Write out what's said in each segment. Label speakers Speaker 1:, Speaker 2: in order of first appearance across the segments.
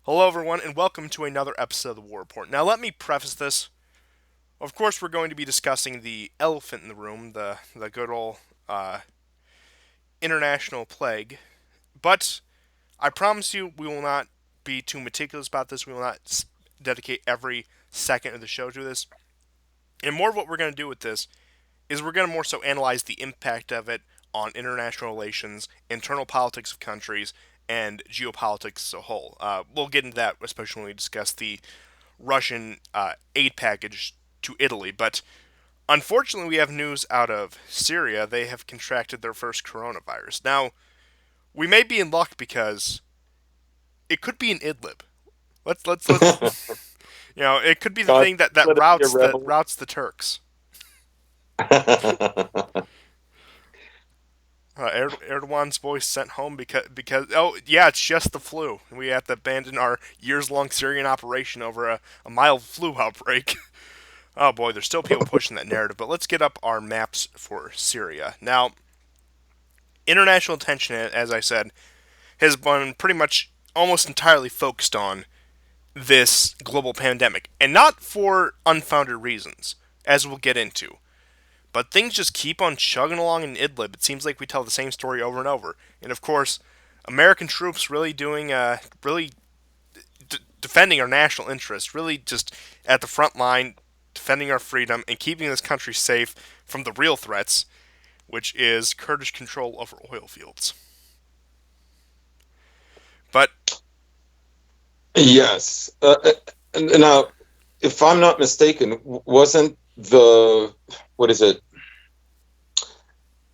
Speaker 1: Hello, everyone, and welcome to another episode of the War Report. Now, let me preface this. Of course, we're going to be discussing the elephant in the room, the good old uh, international plague. But I promise you, we will not be too meticulous about this. We will not dedicate every second of the show to this. And more of what we're going to do with this is we're going to more so analyze the impact of it on international relations, internal politics of countries, and geopolitics as a whole. We'll get into that, especially when we discuss the Russian aid package to Italy. But unfortunately, we have news out of Syria. They have contracted their first coronavirus. Now, we may be in luck because it could be in Idlib. Let's it could be the
Speaker 2: God,
Speaker 1: thing that
Speaker 2: let it be a rebel.
Speaker 1: routes the Turks. Erdogan's voice sent home because oh yeah, it's just the flu. We have to abandon our years long Syrian operation over a mild flu outbreak. Oh boy, there's still people pushing that narrative, but let's get up our maps for Syria. Now, international attention, as I said, has been pretty much almost entirely focused on this global pandemic, and not for unfounded reasons, as we'll get into. But things just keep on chugging along in Idlib. It seems like we tell the same story over and over. And of course, American troops really doing, really defending our national interest, really just at the front line, defending our freedom and keeping this country safe from the real threats, which is Kurdish control over oil fields. But
Speaker 2: Yes. Now, if I'm not mistaken, wasn't what is it,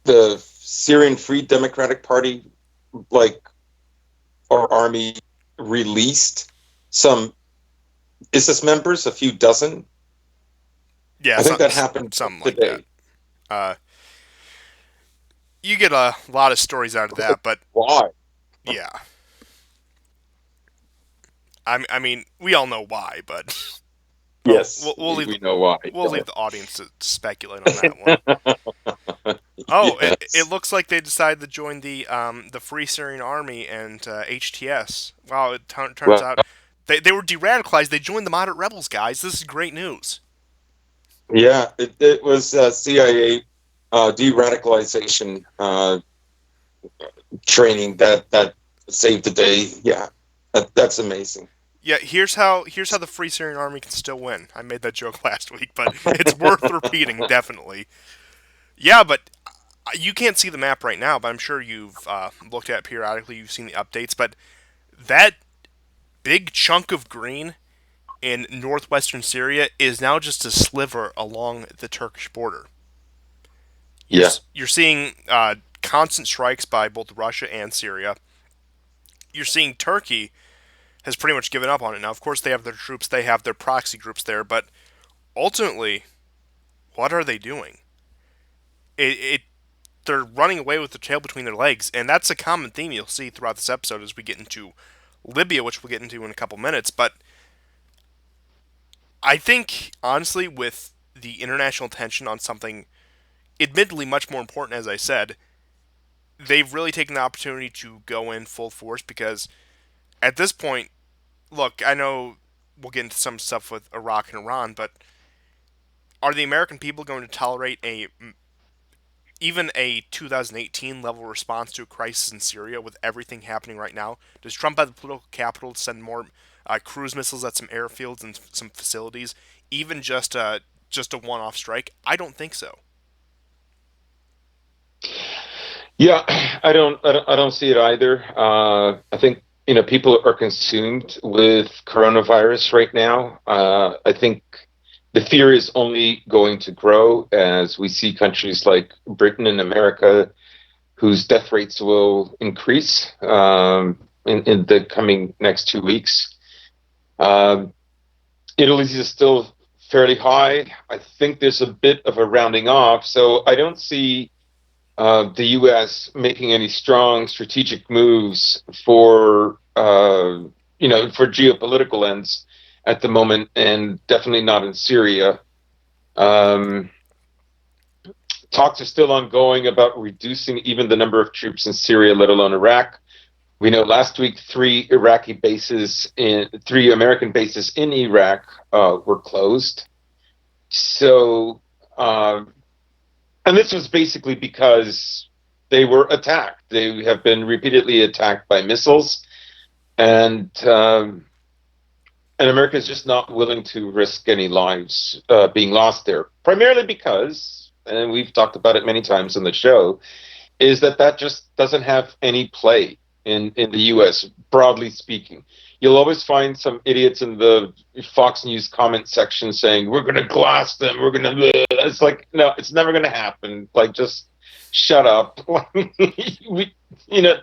Speaker 2: the Syrian Free Democratic Party, like, our army released some ISIS members, a few dozen?
Speaker 1: yeah,
Speaker 2: I think that happened
Speaker 1: something like that.
Speaker 2: today.
Speaker 1: Uh, you get a lot of stories out of
Speaker 2: Like,
Speaker 1: that, but
Speaker 2: why?
Speaker 1: yeah, I mean, we all know why, but well,
Speaker 2: Yes,
Speaker 1: we'll
Speaker 2: we,
Speaker 1: leave
Speaker 2: we know why.
Speaker 1: we'll
Speaker 2: Go
Speaker 1: leave the audience to speculate on that one.
Speaker 2: ahead.
Speaker 1: Oh, it
Speaker 2: Yes.
Speaker 1: looks like they decided to join the Free Syrian Army and HTS. Wow, it turns
Speaker 2: Well,
Speaker 1: out they were de-radicalized. They joined the moderate rebels, guys. This is great news.
Speaker 2: yeah, it was CIA de-radicalization training that saved the day. Yeah, that's amazing.
Speaker 1: Yeah, here's how the Free Syrian Army can still win. I made that joke last week, but it's worth repeating, definitely. Yeah, but you can't see the map right now, but I'm sure you've looked at it periodically. You've seen the updates, but that big chunk of green in northwestern Syria is now just a sliver along the Turkish border. You're
Speaker 2: Yeah,
Speaker 1: you're seeing constant strikes by both Russia and Syria. You're seeing Turkey has pretty much given up on it now. Of course, they have their troops, they have their proxy groups there, but ultimately, what are they doing? It they're running away with the tail between their legs, and that's a common theme you'll see throughout this episode as we get into Libya, which we'll get into in a couple minutes. But I think, honestly, with the international attention on something admittedly much more important, as I said, they've really taken the opportunity to go in full force because at this point, look, I know we'll get into some stuff with Iraq and Iran, but are the American people going to tolerate a even a 2018 level response to a crisis in Syria with everything happening right now? Does Trump have the political capital to send more cruise missiles at some airfields and some facilities, even just a one-off strike? I don't think so.
Speaker 2: yeah. I don't see it either. I think people are consumed with coronavirus right now. I think the fear is only going to grow as we see countries like Britain and America whose death rates will increase in the coming next 2 weeks. Um, Italy's is still fairly high. I think there's a bit of a rounding off, so I don't see the U.S. making any strong strategic moves for geopolitical ends at the moment, and definitely not in Syria. Um, Talks are still ongoing about reducing even the number of troops in Syria, let alone Iraq, We know last week three American bases in Iraq were closed. So, um, and this was basically because they were attacked. They have been repeatedly attacked by missiles, and and America is just not willing to risk any lives being lost there. Primarily because, and we've talked about it many times on the show, is that just doesn't have any play in the U.S. broadly speaking. You'll always find some idiots in the Fox News comment section saying we're going to glass them. We're going to. It's like no, it's never going to happen. Like just shut up. we, you know,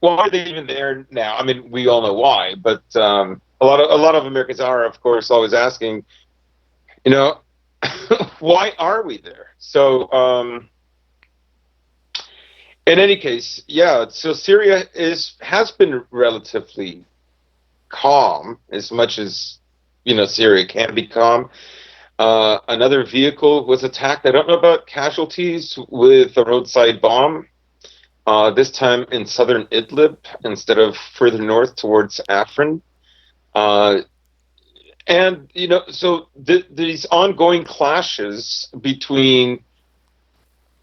Speaker 2: why are they even there now? I mean, we all know why, but a lot of Americans are, of course, always asking, you know, why are we there? So. In any case, yeah. So Syria has been relatively calm, as much as Syria can be calm. Another vehicle was attacked. I don't know about casualties with a roadside bomb. This time in southern Idlib instead of further north towards Afrin. Uh, and so these ongoing clashes between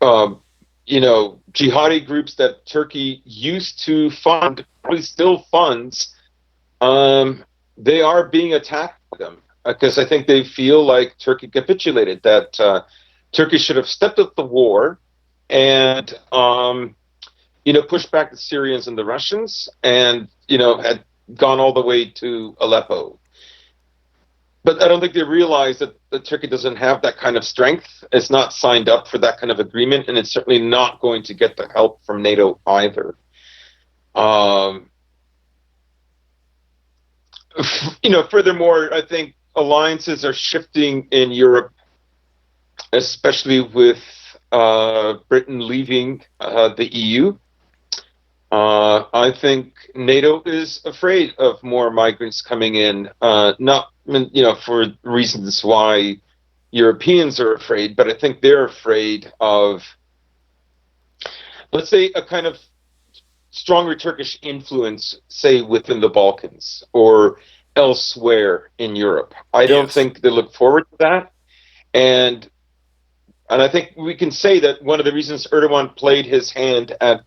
Speaker 2: jihadi groups that Turkey used to fund, probably still funds, they are being attacked by them because I think they feel like Turkey capitulated, that Turkey should have stepped up the war and, pushed back the Syrians and the Russians and, had gone all the way to Aleppo. But I don't think they realize that Turkey doesn't have that kind of strength. It's not signed up for that kind of agreement, and it's certainly not going to get the help from NATO either. Um, Furthermore, I think alliances are shifting in Europe, especially with Britain leaving the EU. I think NATO is afraid of more migrants coming in, not for reasons why Europeans are afraid, but I think they're afraid of, let's say, a kind of stronger Turkish influence, say, within the Balkans or elsewhere in Europe. I don't
Speaker 1: Yes.
Speaker 2: think they look forward to that. And I think we can say that one of the reasons Erdogan played his hand at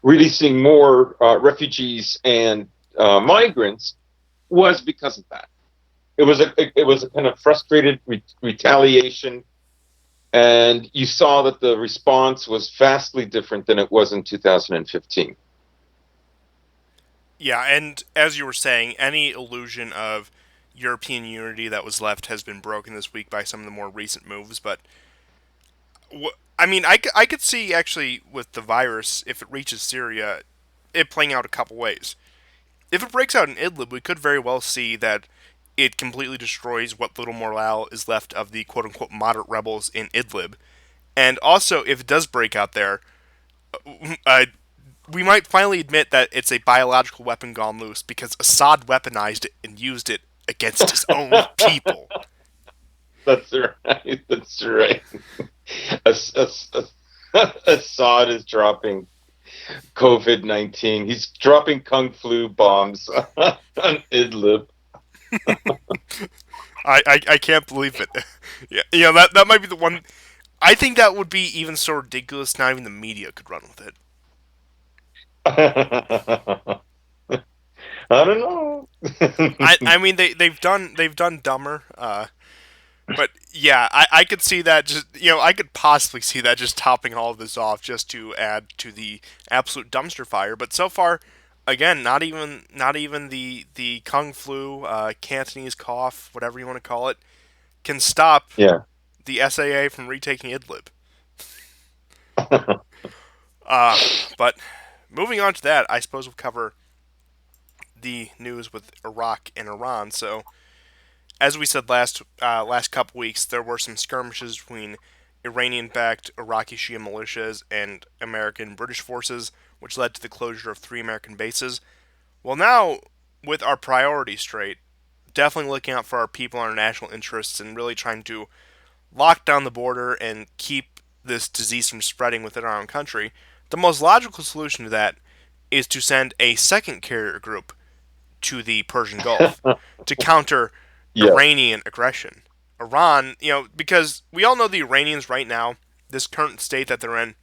Speaker 2: releasing more refugees and migrants was because of that. It was a kind of frustrated retaliation, and you saw that the response was vastly different than it was in 2015.
Speaker 1: Yeah, and as you were saying, any illusion of European unity that was left has been broken this week by some of the more recent moves. But I mean, I could see actually with the virus, if it reaches Syria, it playing out a couple ways. If it breaks out in Idlib, we could very well see that it completely destroys what little morale is left of the quote unquote moderate rebels in Idlib. And also, if it does break out there, uh, we might finally admit that it's a biological weapon gone loose because Assad weaponized it and used it against his own people.
Speaker 2: That's right. That's right. Assad is dropping COVID-19. He's dropping kung flu bombs on Idlib.
Speaker 1: I can't believe it. Yeah, that might be the one. I think that would be even so ridiculous. Not even the media could run with it.
Speaker 2: I don't know.
Speaker 1: I mean they've done dumber. But yeah, I could see that just I could possibly see that just topping all of this off just to add to the absolute dumpster fire. But so far, again, not even the kung flu, Cantonese cough, whatever you want to call it, can stop
Speaker 2: Yeah.
Speaker 1: the SAA from retaking Idlib. But moving on to that, I suppose we'll cover the news with Iraq and Iran. So as we said last couple weeks, there were some skirmishes between Iranian-backed Iraqi Shia militias and American British forces, which led to the closure of 3 American bases. Well, now with our priorities straight, definitely looking out for our people and our national interests, and really trying to lock down the border and keep this disease from spreading within our own country. The most logical solution to that is to send a second carrier group to the Persian Gulf to counter
Speaker 2: Yeah.
Speaker 1: Iranian aggression. Iran, because we all know the Iranians right now, this current state that they're in,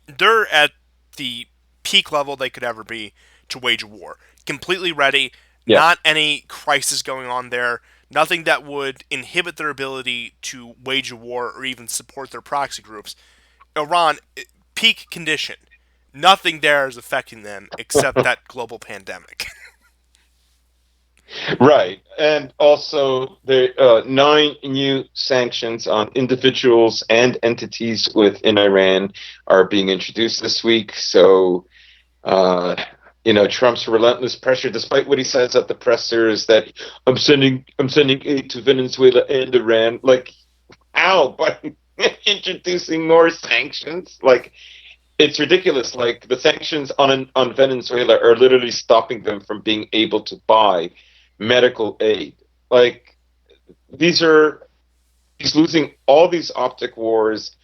Speaker 1: they're at the peak level they could ever be to wage a war. Completely ready,
Speaker 2: Yeah.
Speaker 1: not any crisis going on there, nothing that would inhibit their ability to wage a war or even support their proxy groups. Iran, peak condition. Nothing there is affecting them except that global pandemic.
Speaker 2: Right. And also, the nine new sanctions on individuals and entities within Iran are being introduced this week. So, uh, Trump's relentless pressure, despite what he says at the pressers that I'm sending aid to Venezuela and Iran, like how by introducing more sanctions, like it's ridiculous. Like the sanctions on Venezuela are literally stopping them from being able to buy medical aid. Like these are he's losing all these optic wars,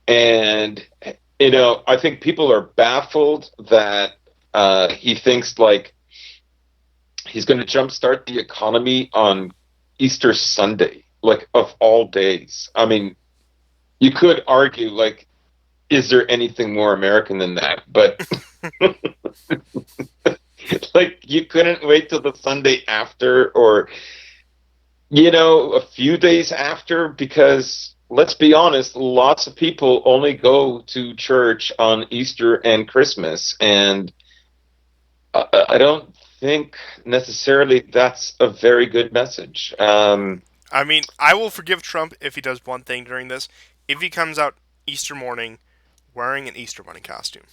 Speaker 2: and I think people are baffled that he thinks like he's going to jumpstart the economy on Easter Sunday, like of all days. I mean, you could argue like, is there anything more American than that? But like, you couldn't wait till the Sunday after, or a few days after, because let's be honest, lots of people only go to church on Easter and Christmas, and I don't think necessarily that's a very good message.
Speaker 1: I mean, I will forgive Trump if he does one thing during this. If he comes out Easter morning wearing an Easter bunny costume.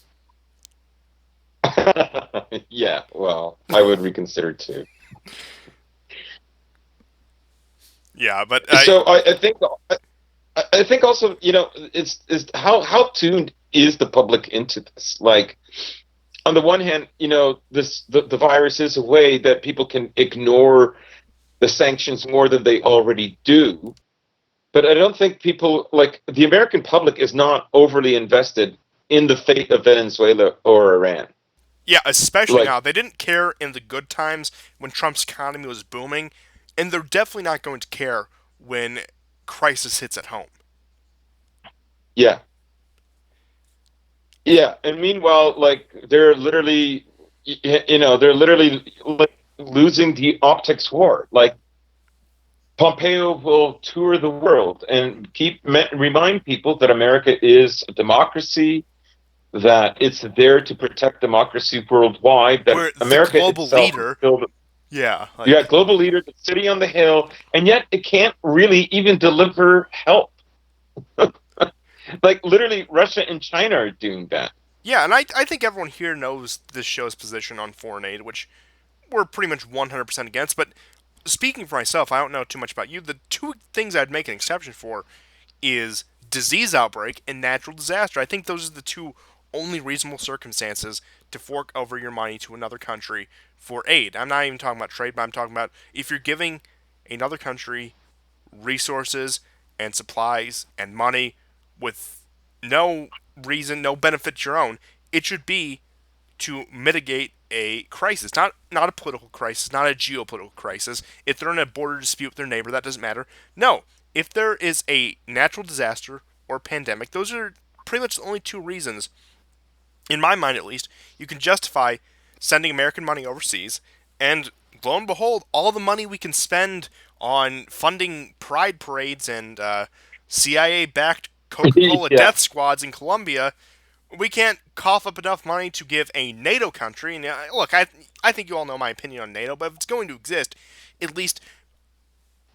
Speaker 2: Yeah, well, I would reconsider too.
Speaker 1: Yeah, but
Speaker 2: So I think also, it's how tuned is the public into this? Like, on the one hand, the virus is a way that people can ignore the sanctions more than they already do. But I don't think people, like the American public, is not overly invested in the fate of Venezuela or Iran.
Speaker 1: yeah, especially now.
Speaker 2: Like,
Speaker 1: They didn't care in the good times when Trump's economy was booming, and they're definitely not going to care when crisis hits at home.
Speaker 2: yeah, yeah. And meanwhile, like they're literally like losing the optics war. Like Pompeo will tour the world and remind people that America is a democracy, that it's there to protect democracy worldwide, that
Speaker 1: We're the
Speaker 2: America
Speaker 1: global
Speaker 2: itself is
Speaker 1: leader.
Speaker 2: still
Speaker 1: Yeah,
Speaker 2: you got global leader, the city on the hill, and yet it can't really even deliver help. Like literally, Russia and China are doing that.
Speaker 1: yeah, and I think everyone here knows this show's position on foreign aid, which we're pretty much 100% against. But speaking for myself, I don't know too much about you. The two things I'd make an exception for is disease outbreak and natural disaster. I think those are the two only reasonable circumstances to fork over your money to another country for aid. I'm not even talking about trade, but I'm talking about if you're giving another country resources and supplies and money with no reason, no benefit to your own, it should be to mitigate a crisis, not a political crisis, not a geopolitical crisis. If they're in a border dispute with their neighbor, that doesn't matter. No, if there is a natural disaster or pandemic, those are pretty much the only two reasons, in my mind at least, you can justify sending American money overseas. And lo and behold, all the money we can spend on funding pride parades and CIA-backed Coca-Cola
Speaker 2: Yeah,
Speaker 1: death squads in Colombia, we can't cough up enough money to give a NATO country. And look, I think you all know my opinion on NATO, but if it's going to exist, at least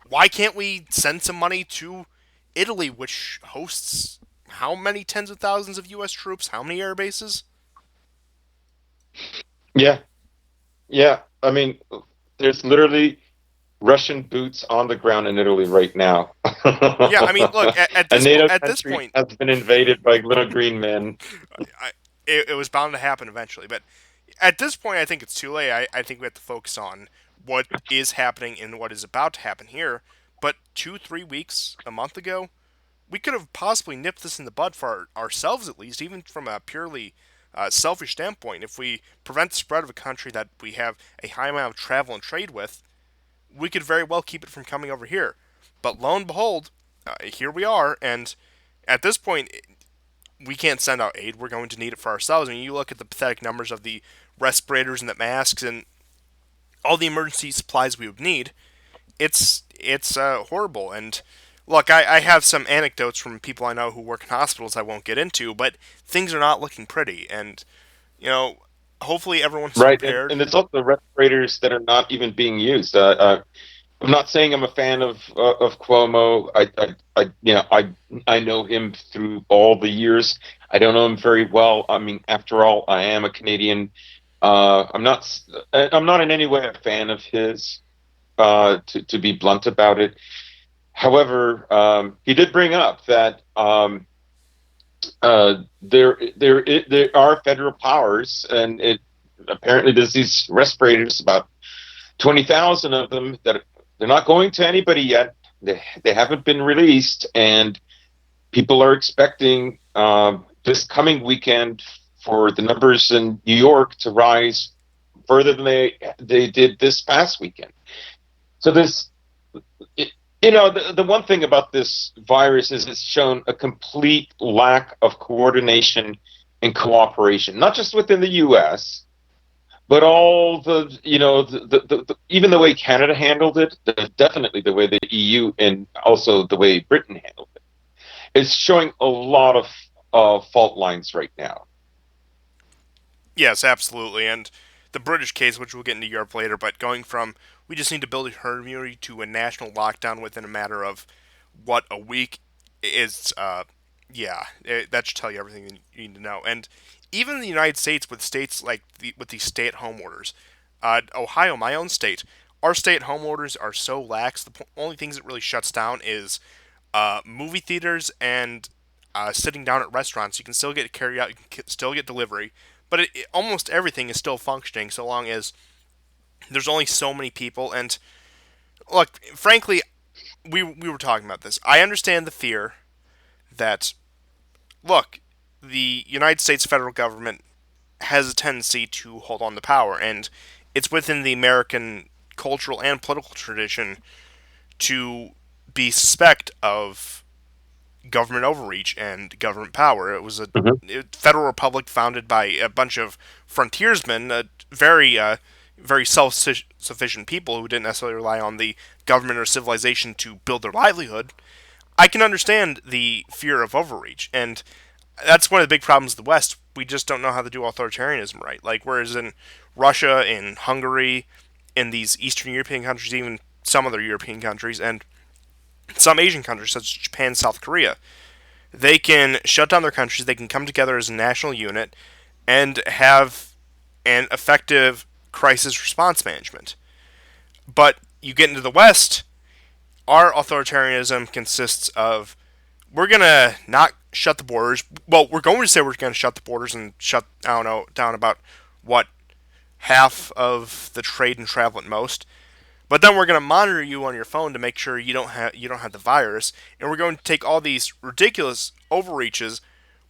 Speaker 1: why can't we send some money to Italy, which hosts how many tens of thousands of U.S. troops, how many air bases?
Speaker 2: yeah, yeah. I mean, there's literally Russian boots on the ground in Italy right now.
Speaker 1: Yeah, I mean, look
Speaker 2: A NATO
Speaker 1: at this
Speaker 2: country
Speaker 1: point,
Speaker 2: has been invaded by little green men.
Speaker 1: it was bound to happen eventually. But at this point, I think it's too late. I think we have to focus on what is happening and what is about to happen here. But 2, 3 weeks, a month ago, we could have possibly nipped this in the bud for ourselves at least, even from a purely selfish standpoint, if we prevent the spread of a country that we have a high amount of travel and trade with, we could very well keep it from coming over here. But lo and behold, here we are, and at this point, we can't send out aid. We're going to need it for ourselves. I mean, you look at the pathetic numbers of the respirators and the masks and all the emergency supplies we would need. It's horrible. And look, I have some anecdotes from people I know who work in hospitals I won't get into, but things are not looking pretty. And you know, hopefully everyone's
Speaker 2: Right,
Speaker 1: prepared.
Speaker 2: and it's also respirators that are not even being used. I'm not saying I'm a fan of Cuomo. I know him through all the years. I don't know him very well. I mean, after all, I am a Canadian. I'm not in any way a fan of his. To be blunt about it. However, he did bring up that there are federal powers, and it apparently there's these respirators, about 20,000 of them, that they're not going to anybody yet. They haven't been released, and people are expecting this coming weekend for the numbers in New York to rise further than they did this past weekend. So this, the one thing about this virus is it's shown a complete lack of coordination and cooperation, not just within the U.S., but all even the way Canada handled it, definitely the way the EU and also the way Britain handled it. It's showing a lot of fault lines right now.
Speaker 1: Yes, absolutely. And the British case, which we'll get into Europe later, but going from we just need to build a herd immunity to a national lockdown within a matter of what, a week is that should tell you everything you need to know. And even in the United States, with states like with these stay-at-home orders, Ohio, my own state, our stay-at-home orders are so lax. The only things that really shuts down is movie theaters and sitting down at restaurants. You can still get carry out, you can still get delivery, but almost everything is still functioning so long as there's only so many people. And look, frankly, we were talking about this. I understand the fear that look, the United States federal government has a tendency to hold on to power, and it's within the American cultural and political tradition to be suspect of government overreach and government power. It was a
Speaker 2: Mhm.
Speaker 1: federal republic founded by a bunch of frontiersmen, very self-sufficient people who didn't necessarily rely on the government or civilization to build their livelihood. I can understand the fear of overreach, and that's one of the big problems of the West. We just don't know how to do authoritarianism right. Like whereas in Russia, in Hungary, in these Eastern European countries, even some other European countries, and some Asian countries such as Japan, South Korea, they can shut down their countries. They can come together as a national unit and have an effective crisis response management. But you get into the West, our authoritarianism consists of we're gonna not shut the borders. Well, we're going to say we're gonna shut the borders and shut I don't know down about what half of the trade and travel at most. But then we're going to monitor you on your phone to make sure you don't have the virus, and we're going to take all these ridiculous overreaches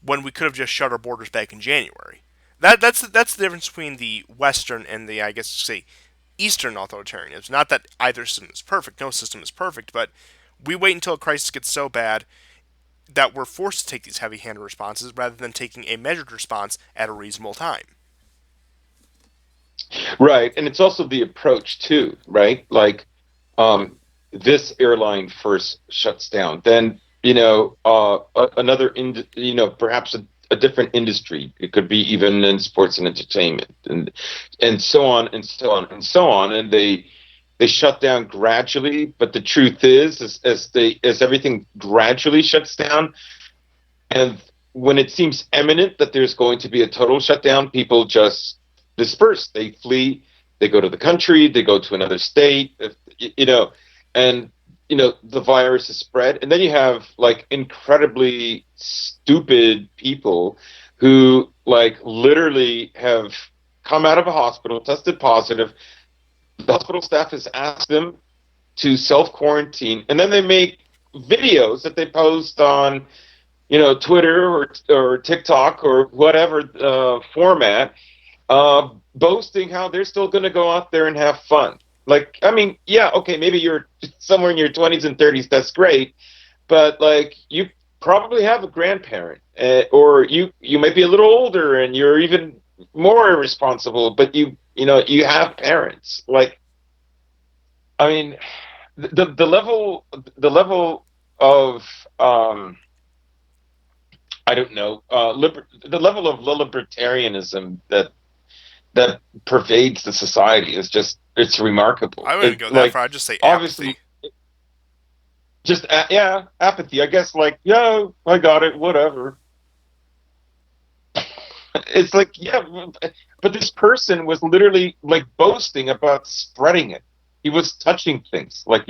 Speaker 1: when we could have just shut our borders back in January. That's the difference between the Western and the, I guess say, Eastern authoritarianism. Not that either system is perfect. No system is perfect, but we wait until a crisis gets so bad that we're forced to take these heavy-handed responses rather than taking a measured response at a reasonable time.
Speaker 2: Right, and it's also the approach too, right? Like, this airline first shuts down, then another perhaps a different industry. It could be even in sports and entertainment, and so on and so on and so on, and they shut down gradually. But the truth is, as everything gradually shuts down, and when it seems imminent that there's going to be a total shutdown, people just disperse. They flee. They go to the country. They go to another state. And the virus is spread. And then you have like incredibly stupid people who like literally have come out of a hospital, tested positive. The hospital staff has asked them to self quarantine, and then they make videos that they post on Twitter or TikTok or whatever format, boasting how they're still going to go out there and have fun. Like, I mean, yeah, okay, maybe you're somewhere in your 20s and 30s, that's great, but like you probably have a grandparent, or you might be a little older and you're even more irresponsible, but you have parents. Like, I mean, the level of I don't know, the level of libertarianism that pervades the society is just, it's remarkable.
Speaker 1: I wouldn't
Speaker 2: It
Speaker 1: even go that
Speaker 2: like
Speaker 1: far. I'd just say
Speaker 2: obviously
Speaker 1: apathy.
Speaker 2: just yeah, apathy. I guess, like, yeah, I got it, whatever. It's like, yeah, but this person was literally like boasting about spreading it. He was touching things like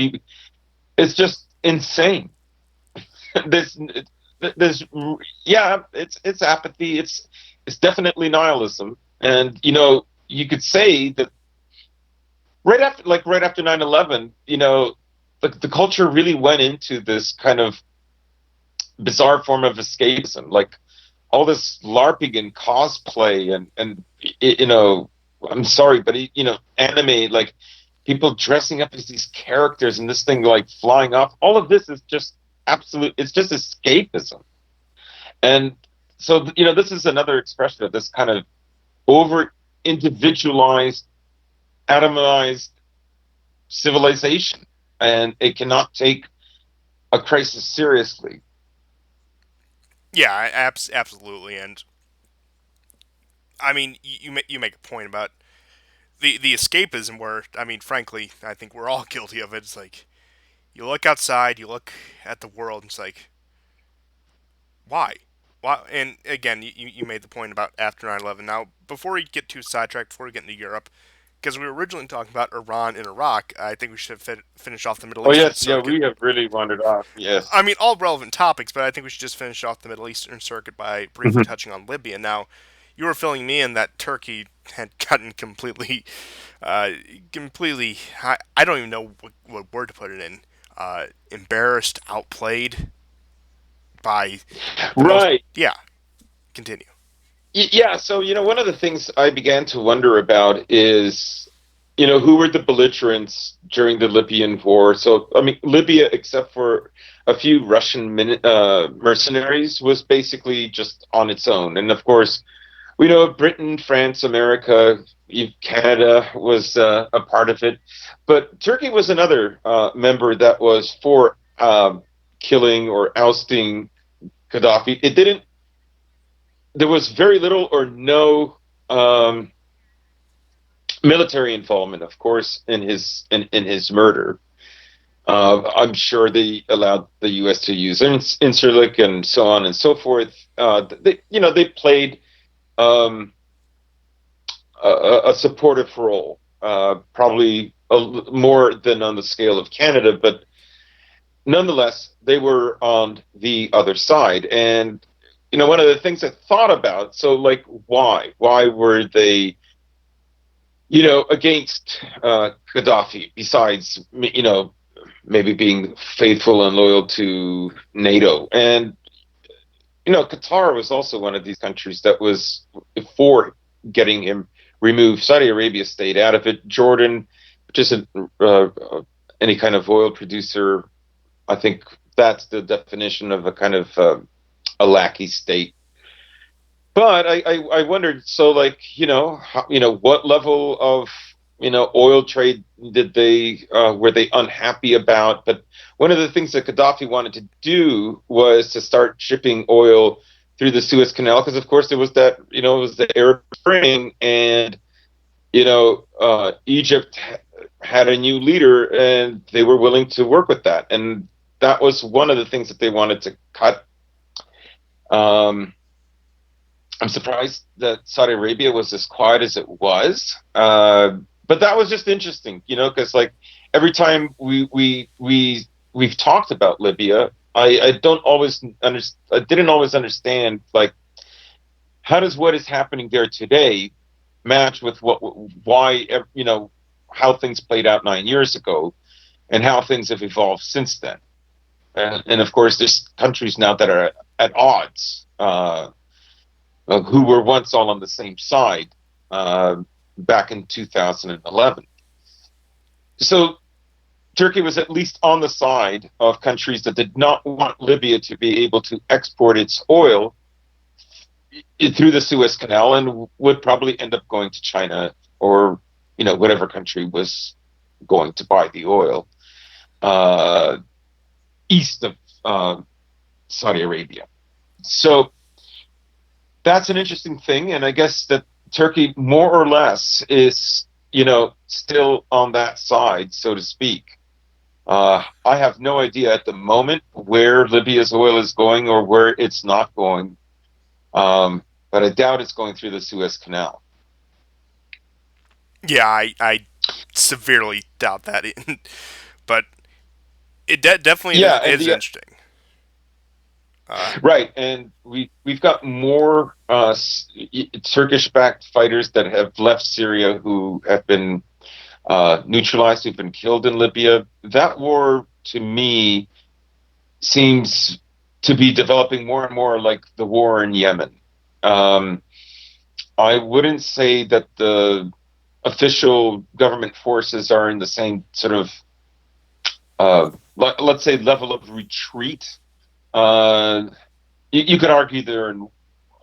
Speaker 2: it's just insane. this this yeah, it's apathy. It's definitely nihilism. And you could say that right after 9/11, the culture really went into this kind of bizarre form of escapism, like all this LARPing and cosplay and I'm sorry, but anime, like people dressing up as these characters and this thing like flying off. All of this is just absolute. It's just escapism. And so this is another expression of this kind of over individualized, atomized civilization, and it cannot take a crisis seriously.
Speaker 1: Yeah, absolutely. And I mean, you make a point about the escapism, where I mean, frankly, I think we're all guilty of it. It's like you look outside, you look at the world, and it's like, why? Why? And again, you made the point about after 9/11. Now, before we get too sidetracked, before we get into Europe, because we were originally talking about Iran and Iraq, I think we should finish off the Middle
Speaker 2: Oh
Speaker 1: Eastern
Speaker 2: yes, yeah,
Speaker 1: circuit.
Speaker 2: we have really wandered off.
Speaker 1: I
Speaker 2: Yes.
Speaker 1: mean, all relevant topics, but I think we should just finish off the Middle Eastern circuit by briefly
Speaker 2: Mhm.
Speaker 1: touching on Libya. Now, you were filling me in that Turkey had gotten completely, uh, completely. I don't even know what word to put it in. Embarrassed, outplayed by the most.
Speaker 2: Right.
Speaker 1: Yeah, continue.
Speaker 2: Yeah, so one of the things I began to wonder about is, who were the belligerents during the Libyan war? So, I mean, Libya, except for a few Russian mercenaries, was basically just on its own. And of course, we know Britain, France, America, Canada was a part of it, but Turkey was another member that was for killing or ousting Gaddafi. It didn't. There was very little or no military involvement, of course, in his murder. I'm sure they allowed the U.S. to use Incirlik and so on and so forth. They played um, a supportive role, probably more than on the scale of Canada, but nonetheless, they were on the other side. And one of the things I thought about, so like, why were they, against Gaddafi? Besides, maybe being faithful and loyal to NATO, and Qatar was also one of these countries that was for getting him removed. Saudi Arabia stayed out of it. Jordan, which isn't any kind of oil producer, I think that's the definition of a kind of a lackey state. But I wondered, so like, what level of oil trade did they were they unhappy about? But one of the things that Gaddafi wanted to do was to start shipping oil through the Suez Canal, because of course there was that, it was the Arab Spring, and Egypt had a new leader, and they were willing to work with that, and that was one of the things that they wanted to cut. Um, I'm surprised that Saudi Arabia was as quiet as it was. But that was just interesting, because like every time we've talked about Libya, I don't always I didn't always understand, like, how does what is happening there today match with why how things played out 9 years ago, and how things have evolved since then. And of course, there's countries now that are at odds, who were once all on the same side uh, back in 2011. So Turkey was at least on the side of countries that did not want Libya to be able to export its oil through the Suez Canal, and would probably end up going to China or whatever country was going to buy the oil uh, east of Saudi Arabia. So that's an interesting thing, and I guess that Turkey more or less is still on that side, so to speak. I have no idea at the moment where Libya's oil is going or where it's not going, but I doubt it's going through the Suez Canal.
Speaker 1: Yeah, I severely doubt that. But it definitely
Speaker 2: Yeah, and
Speaker 1: is
Speaker 2: the
Speaker 1: interesting. Uh,
Speaker 2: right, and we've got more Turkish-backed fighters that have left Syria who have been neutralized, who've been killed in Libya. That war, to me, seems to be developing more and more like the war in Yemen. Um, I wouldn't say that the official government forces are in the same sort of, let's say, level of retreat. Uh, you could argue they're in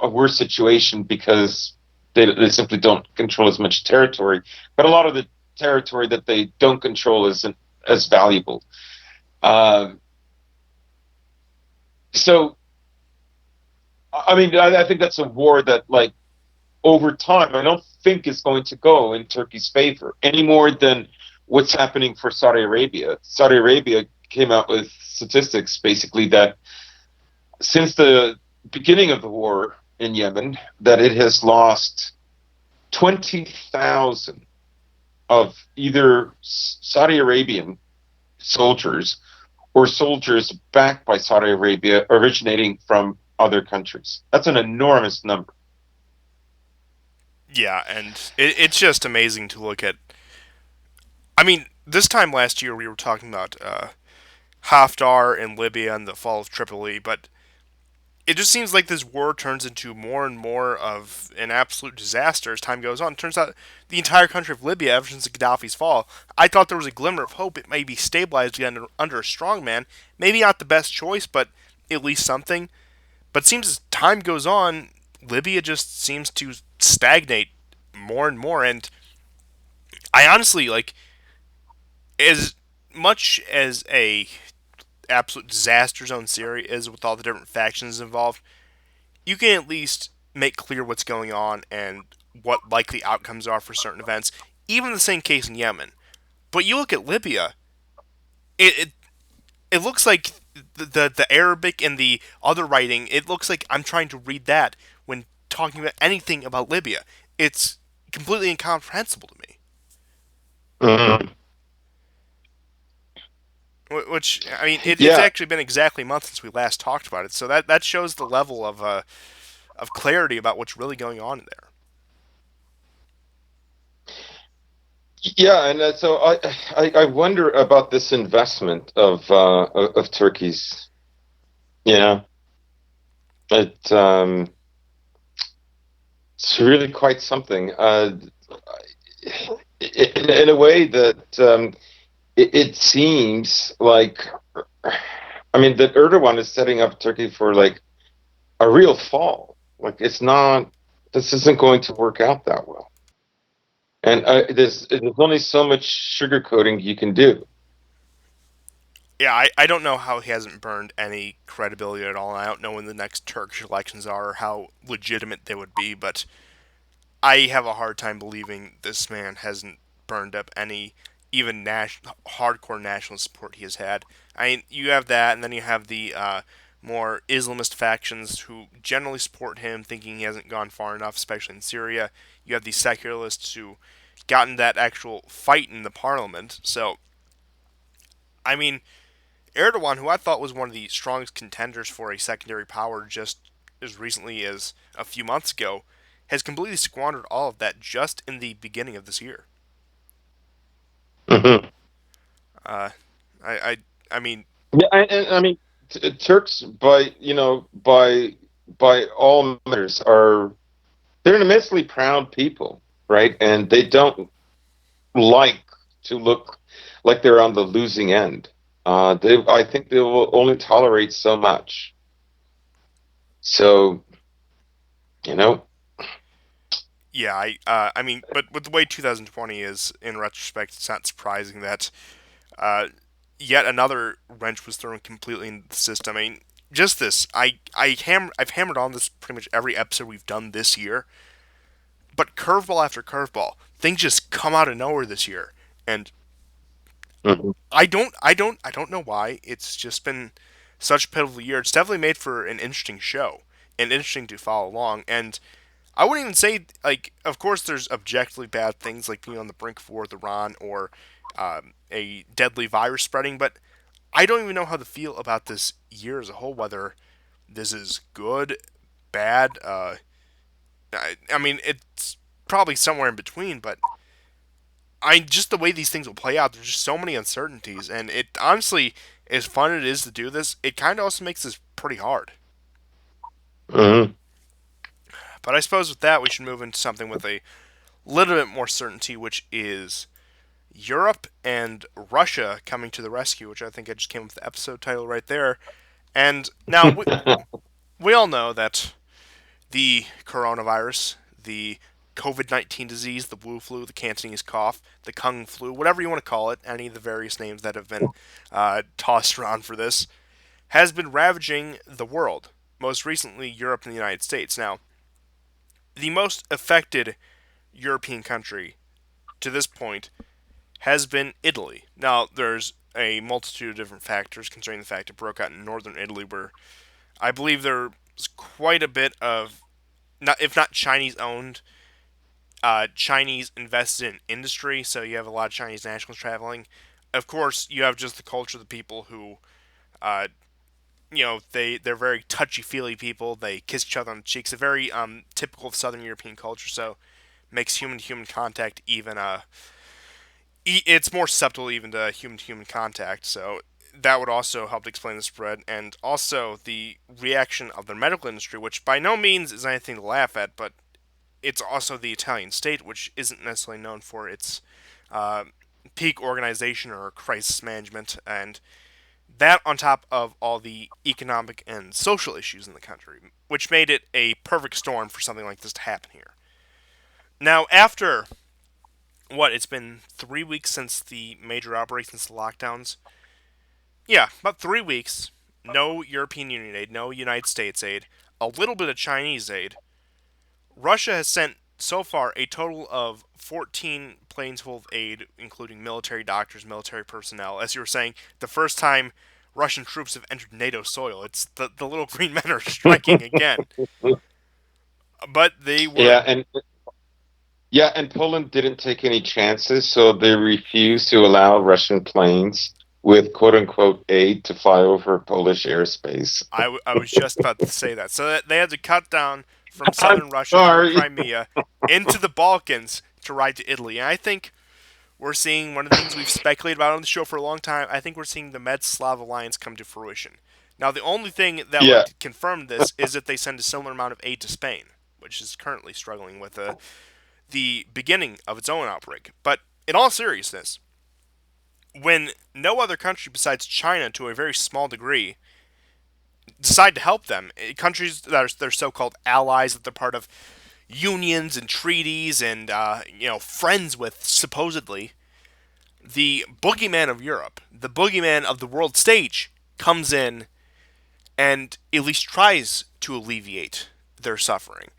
Speaker 2: a worse situation because they simply don't control as much territory, but a lot of the territory that they don't control isn't as valuable. Uh, so, I mean, I think that's a war that, like, over time, I don't think is going to go in Turkey's favor any more than what's happening for Saudi Arabia. Saudi Arabia came out with statistics basically that since the beginning of the war in Yemen, that it has lost 20,000 of either Saudi Arabian soldiers or soldiers backed by Saudi Arabia originating from other countries. That's an enormous number.
Speaker 1: yeah, and it's just amazing to look at. I mean, this time last year we were talking about Haftar in Libya and the fall of Tripoli, but it just seems like this war turns into more and more of an absolute disaster as time goes on. It turns out the entire country of Libya, ever since Gaddafi's fall, I thought there was a glimmer of hope. It may be stabilized again under a strongman. Maybe not the best choice, but at least something. But it seems as time goes on, Libya just seems to stagnate more and more. And I honestly, like, as much as a absolute disaster zone Syria is with all the different factions involved, you can at least make clear what's going on and what likely outcomes are for certain events. Even the same case in Yemen. But you look at Libya, it it, it looks like the Arabic and the other writing. It looks like I'm trying to read that when talking about anything about Libya. It's completely incomprehensible to me.
Speaker 2: Mhm.
Speaker 1: Which I mean, it's
Speaker 2: Yeah,
Speaker 1: actually been exactly a month since we last talked about it. So that shows the level of clarity about what's really going on in there.
Speaker 2: yeah, and so I wonder about this investment of Turkey's. Yeah, it it's really quite something. In a way that it seems like, I mean, that Erdogan is setting up Turkey for like a real fall. Like it's not. This isn't going to work out that well. And there's only so much sugarcoating you can do.
Speaker 1: Yeah, I don't know how he hasn't burned any credibility at all. And I don't know when the next Turkish elections are or how legitimate they would be, but I have a hard time believing this man hasn't burned up any even hardcore national support he has had. I mean, you have that, and then you have the more Islamist factions who generally support him, thinking he hasn't gone far enough, especially in Syria. You have the secularists who got in that actual fight in the parliament. So, I mean, Erdogan, who I thought was one of the strongest contenders for a secondary power just as recently as a few months ago, has completely squandered all of that just in the beginning of this year.
Speaker 2: Hmm.
Speaker 1: Uh, I, I, I mean,
Speaker 2: Yeah, I mean, Turks, by all measures, are they're an immensely proud people, right? And they don't like to look like they're on the losing end. I think they will only tolerate so much. So, you know,
Speaker 1: Yeah, I mean, but with the way 2020 is, in retrospect, it's not surprising that uh, yet another wrench was thrown completely into the system. I mean, just this, I've hammered on this pretty much every episode we've done this year, but curveball after curveball, things just come out of nowhere this year, and
Speaker 2: mhm.
Speaker 1: I don't know why. It's just been such a pivotal year. It's definitely made for an interesting show and interesting to follow along. And I wouldn't even say like, of course, there's objectively bad things like being on the brink of war with Iran or a deadly virus spreading, but I don't even know how to feel about this year as a whole. Whether this is good, bad. I mean, it's probably somewhere in between, but I just the way these things will play out. There's just so many uncertainties, and it honestly, as fun it is to do this, it kind of also makes this pretty hard.
Speaker 2: Mhm.
Speaker 1: But I suppose with that, we should move into something with a little bit more certainty, which is Europe and Russia coming to the rescue, which I think I just came up with the episode title right there. And now we all know that the coronavirus, the COVID 19 disease, the Wu flu, the Cantonese cough, the Kung flu, whatever you want to call it, any of the various names that have been tossed around for this, has been ravaging the world, most recently Europe and the United States. Now, the most affected European country to this point has been Italy. Now, there's a multitude of different factors concerning the fact it broke out in northern Italy, where I believe there's quite a bit of, not if not Chinese owned, Chinese invested in industry. So you have a lot of Chinese nationals traveling. Of course, you have just the culture of the people who, uh, they're very touchy feely people. They kiss each other on the cheeks. A very typical of Southern European culture. So makes human to human contact even it's more susceptible even to human contact. So that would also help to explain the spread, and also the reaction of the medical industry, which by no means is anything to laugh at, but it's also the Italian state, which isn't necessarily known for its uh, peak organization or crisis management, and that on top of all the economic and social issues in the country, which made it a perfect storm for something like this to happen here. Now, after it's been 3 weeks since the major outbreak, since the lockdowns. Yeah, about 3 weeks. No European Union aid, no United States aid, a little bit of Chinese aid. Russia has sent so far a total of 14 planes full of aid, including military doctors, military personnel. As you were saying, the first time Russian troops have entered NATO soil, it's the little green men are striking again. But they were
Speaker 2: Yeah, and Poland didn't take any chances, so they refused to allow Russian planes with quote unquote aid to fly over Polish airspace.
Speaker 1: I was just about to say that. So that they had to cut down from
Speaker 2: I'm
Speaker 1: southern Russia through
Speaker 2: sorry.
Speaker 1: Crimea into the Balkans to ride to Italy. And I think we're seeing one of the things we've speculated about on the show for a long time. I think we're seeing the Med-Slav alliance come to fruition. Now, the only thing that
Speaker 2: Yeah,
Speaker 1: would confirm this is that they send a similar amount of aid to Spain, which is currently struggling with the beginning of its own outbreak. But in all seriousness, when no other country besides China, to a very small degree, decide to help them. Countries that are their so-called allies, that they're part of unions and treaties and friends with supposedly, the boogeyman of Europe, the boogeyman of the world stage, comes in and at least tries to alleviate their suffering.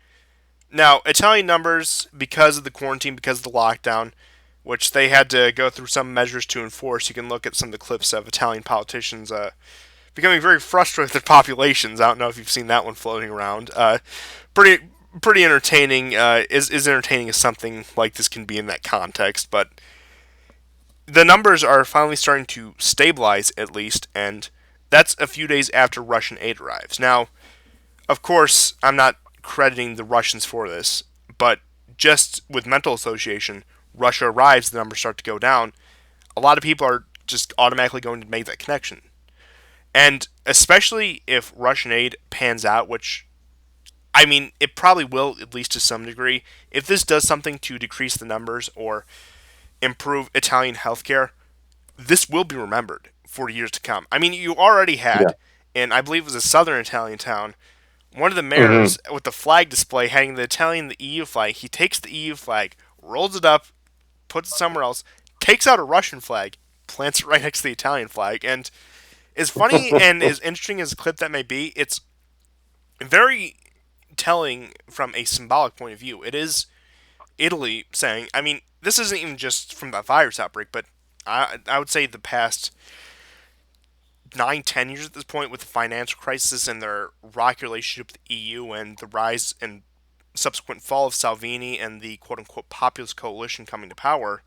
Speaker 1: Now, Italian numbers, because of the quarantine, because of the lockdown, which they had to go through some measures to enforce. You can look at some of the clips of Italian politicians becoming very frustrated with their populations. I don't know if you've seen that one floating around. Pretty pretty entertaining. Is entertaining as something like this can be in that context, but the numbers are finally starting to stabilize at least, and that's a few days after Russian aid arrives. Now, of course, I'm not crediting the Russians for this, but just with mental association, Russia arrives, the numbers start to go down. A lot of people are just automatically going to make that connection. And especially if Russian aid pans out, which, I mean, it probably will, at least to some degree. If this does something to decrease the numbers or improve Italian healthcare, this will be remembered for years to come. I mean, you already
Speaker 2: Yeah.
Speaker 1: had, and I believe it was a southern Italian town, one of the
Speaker 2: Hmm.
Speaker 1: mayors with the flag display having the Italian, the EU flag. He takes the EU flag, rolls it up, puts it somewhere else, takes out a Russian flag, plants it right next to the Italian flag, and as funny and as interesting as a clip that may be, it's very telling from a symbolic point of view. It is Italy saying, I mean, this isn't even just from the virus outbreak, but I would say the past 9, 10 years at this point with the financial crisis and their rocky relationship with the EU and the rise and subsequent fall of Salvini and the quote unquote populist coalition coming to power.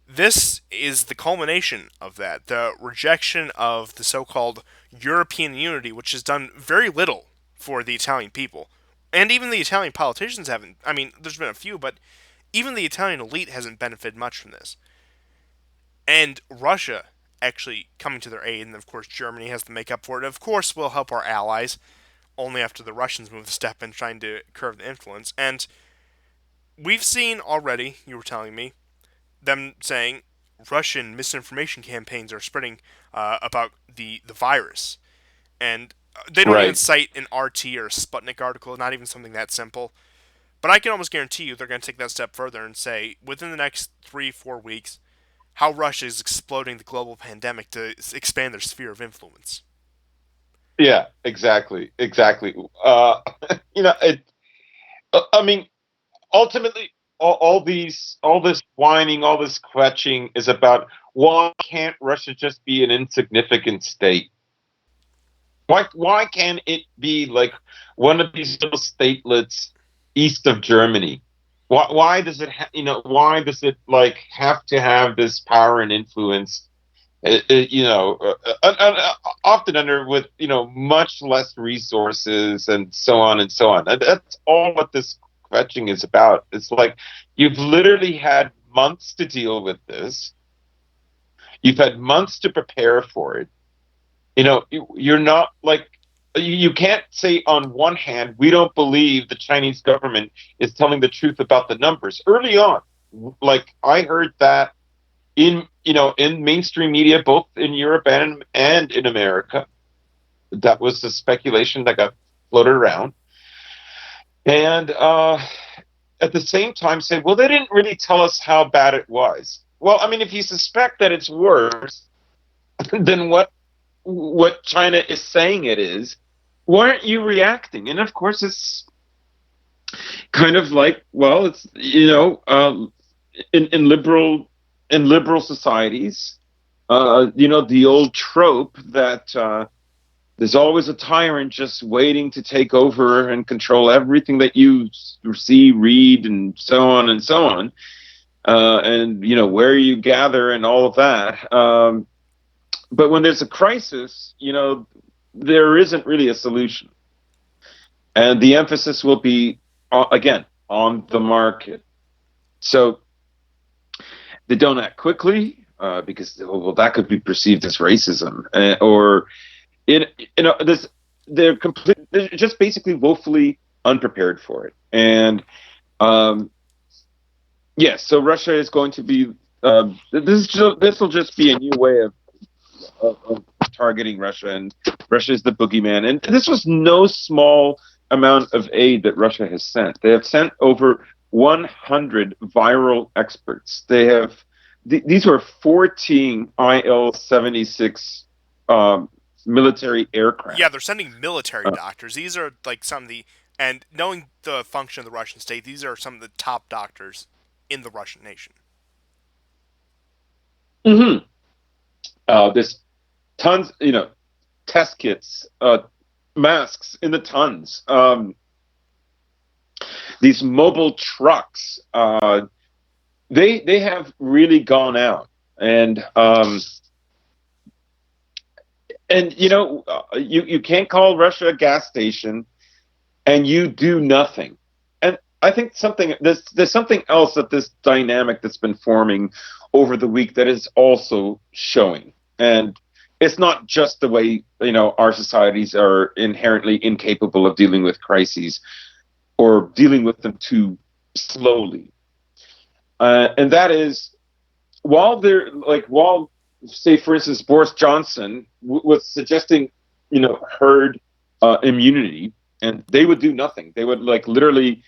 Speaker 1: This is the culmination of that. The rejection of the so called European unity, which has done very little for the Italian people. And even the Italian politicians haven't. I mean, there's been a few, but even the Italian elite hasn't benefited much from this. And Russia actually coming to their aid, and of course Germany has to make up for it. Of course, we'll help our allies only after the Russians move a step in trying to curb the influence. And we've seen already, you were telling me, them saying Russian misinformation campaigns are spreading about the virus. And they don't even
Speaker 2: Right.
Speaker 1: cite an RT or a Sputnik article, not even something that simple. But I can almost guarantee you they're going to take that step further and say within the next 3, 4 weeks, how Russia is exploding the global pandemic to expand their sphere of influence.
Speaker 2: Yeah. Exactly. Exactly. It. I mean, ultimately, all this whining, all this kvetching is about why can't Russia just be an insignificant state? Why can't it be like one of these little statelets east of Germany? Why does it why does it like have to have this power and influence? Often under with much less resources and so on and so on. And that's all what this fetching is about. It's like you've literally had months to deal with this. You've had months to prepare for it. You're not like you can't say on one hand we don't believe the Chinese government is telling the truth about the numbers. Early on, like I heard that in mainstream media, both in Europe and in America. That was the speculation that got floated around, and at the same time, say, well, they didn't really tell us how bad it was. Well, I mean, if you suspect that it's worse than what China is saying it is, why aren't you reacting? And of course, it's kind of like, well, it's in liberal societies, the old trope that there's always a tyrant just waiting to take over and control everything that you see, read, and so on and so on, and where you gather and all of that. But when there's a crisis, there isn't really a solution, and the emphasis will be again on the market. So they don't act quickly because well, that could be perceived as racism, or this they're just basically woefully unprepared for it. And yes, so Russia is going to be this will just be a new way of targeting Russia, and Russia is the boogeyman. And this was no small amount of aid that Russia has sent. They have sent over 100 viral experts. They have these were 14 IL-76 military
Speaker 1: Yeah,
Speaker 2: aircraft.
Speaker 1: they're sending military doctors. These are like some of the, and knowing the function of the Russian state, these are some of the top doctors in the Russian nation.
Speaker 2: Mm-hmm. There's tons, test kits, masks in the tons. These mobile trucks, they have really gone out, and you can't call Russia a gas station, and you do nothing. And I think there's something else that this dynamic that's been forming over the week that is also showing. And it's not just the way, our societies are inherently incapable of dealing with crises or dealing with them too slowly. And that is, while say for instance Boris Johnson was suggesting herd immunity, and they would do nothing. They would like literally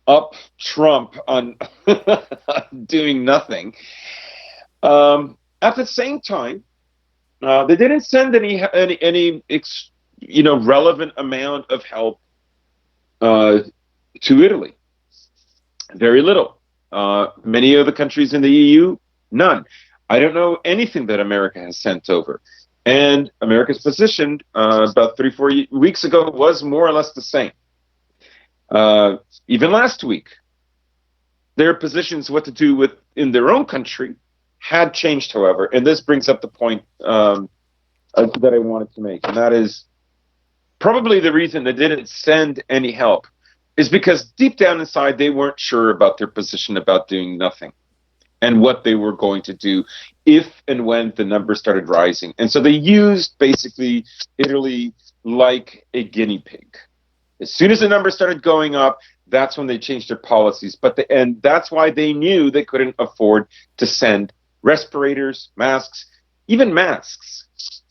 Speaker 2: up Trump on doing nothing. At the same time, they didn't send any relevant amount of help to Italy. Very little. Many of the countries in the EU, none. I don't know anything that America has sent over. And America's position about 3-4 weeks ago was more or less the same. Even last week, their positions what to do with in their own country had changed, however. And this brings up the point that I wanted to make, and that is probably the reason they didn't send any help is because deep down inside they weren't sure about their position about doing nothing and what they were going to do if and when the numbers started rising. And so they used basically Italy like a guinea pig. As soon as the numbers started going up, that's when they changed their policies. And that's why they knew they couldn't afford to send respirators, masks, even masks.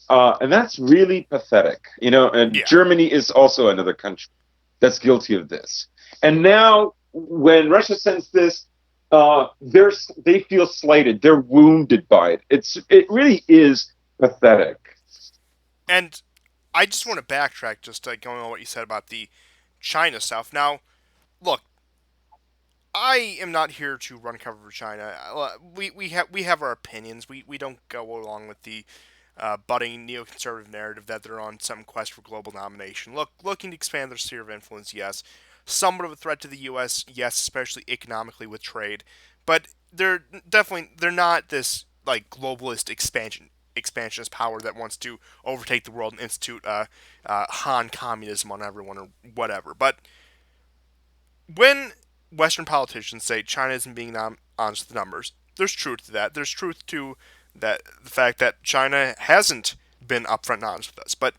Speaker 2: And that's really pathetic. And
Speaker 1: Yeah.
Speaker 2: Germany is also another country that's guilty of this. And now when Russia sends this, they feel slighted. They're wounded by it. It really is pathetic.
Speaker 1: And I just want to backtrack, just going on what you said about the China stuff. Now, look, I am not here to run cover for China. We have our opinions. We don't go along with the budding neoconservative narrative that they're on some quest for global domination. Looking to expand their sphere of influence, yes. Somewhat of a threat to the U.S., yes, especially economically with trade. But they're not this like globalist expansionist power that wants to overtake the world and institute Han communism on everyone or whatever. But when Western politicians say China isn't being honest with the numbers, there's truth to that. There's truth to that the fact that China hasn't been upfront and honest with us. But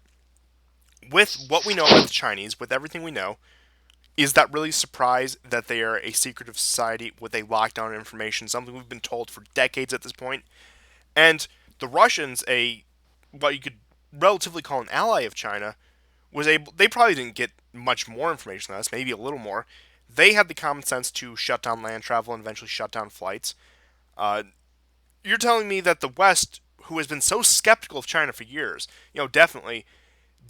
Speaker 1: with what we know about the Chinese, with everything we know, is that really a surprise that they are a secretive society with a lockdown of information, something we've been told for decades at this point? And the Russians, what you could relatively call an ally of China, they probably didn't get much more information than us, maybe a little more. They had the common sense to shut down land travel and eventually shut down flights. Uh, you're telling me that the West, who has been so skeptical of China for years, definitely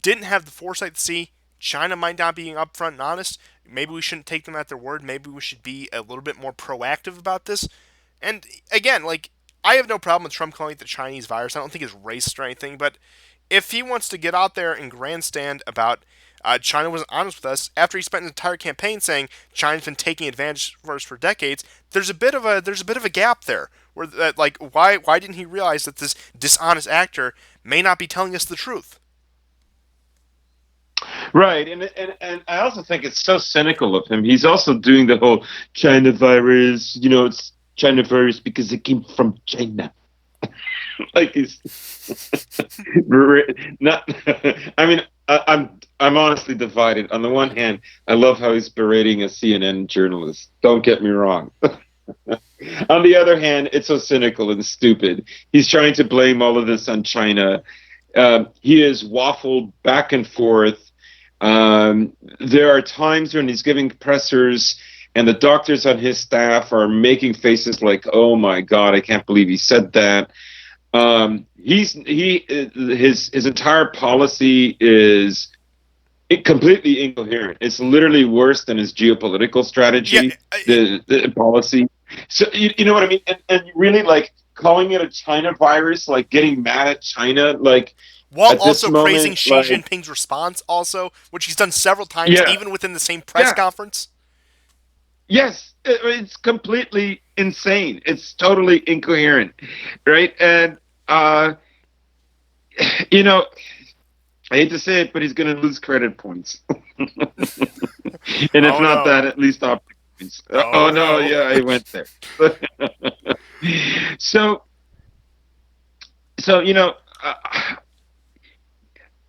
Speaker 1: didn't have the foresight to see China might not be being upfront and honest. Maybe we shouldn't take them at their word. Maybe we should be a little bit more proactive about this. And again, I have no problem with Trump calling it the Chinese virus. I don't think it's racist or anything. But if he wants to get out there and grandstand about China wasn't honest with us after he spent an entire campaign saying China's been taking advantage of us for decades, there's a bit of a gap there. Where why didn't he realize that this dishonest actor may not be telling us the truth?
Speaker 2: Right, and I also think it's so cynical of him. He's also doing the whole China virus. It's China virus because it came from China. Like he's not. I mean, I'm honestly divided. On the one hand, I love how he's berating a CNN journalist. Don't get me wrong. On the other hand, it's so cynical and stupid. He's trying to blame all of this on China. He has waffled back and forth. There are times when he's giving pressers and the doctors on his staff are making faces like, "Oh my God, I can't believe he said that." His entire policy is completely incoherent. It's literally worse than his geopolitical strategy, the policy. So you know what I mean? And really calling it a China virus, getting mad at China,
Speaker 1: while
Speaker 2: at this
Speaker 1: also
Speaker 2: moment,
Speaker 1: praising Xi Jinping's response, also, which he's done several times, even within the same press conference.
Speaker 2: Yes, it's completely insane. It's totally incoherent, right? And I hate to say it, but he's going to lose credit points, and if not that, at least optic points. Oh no, yeah, I went there. so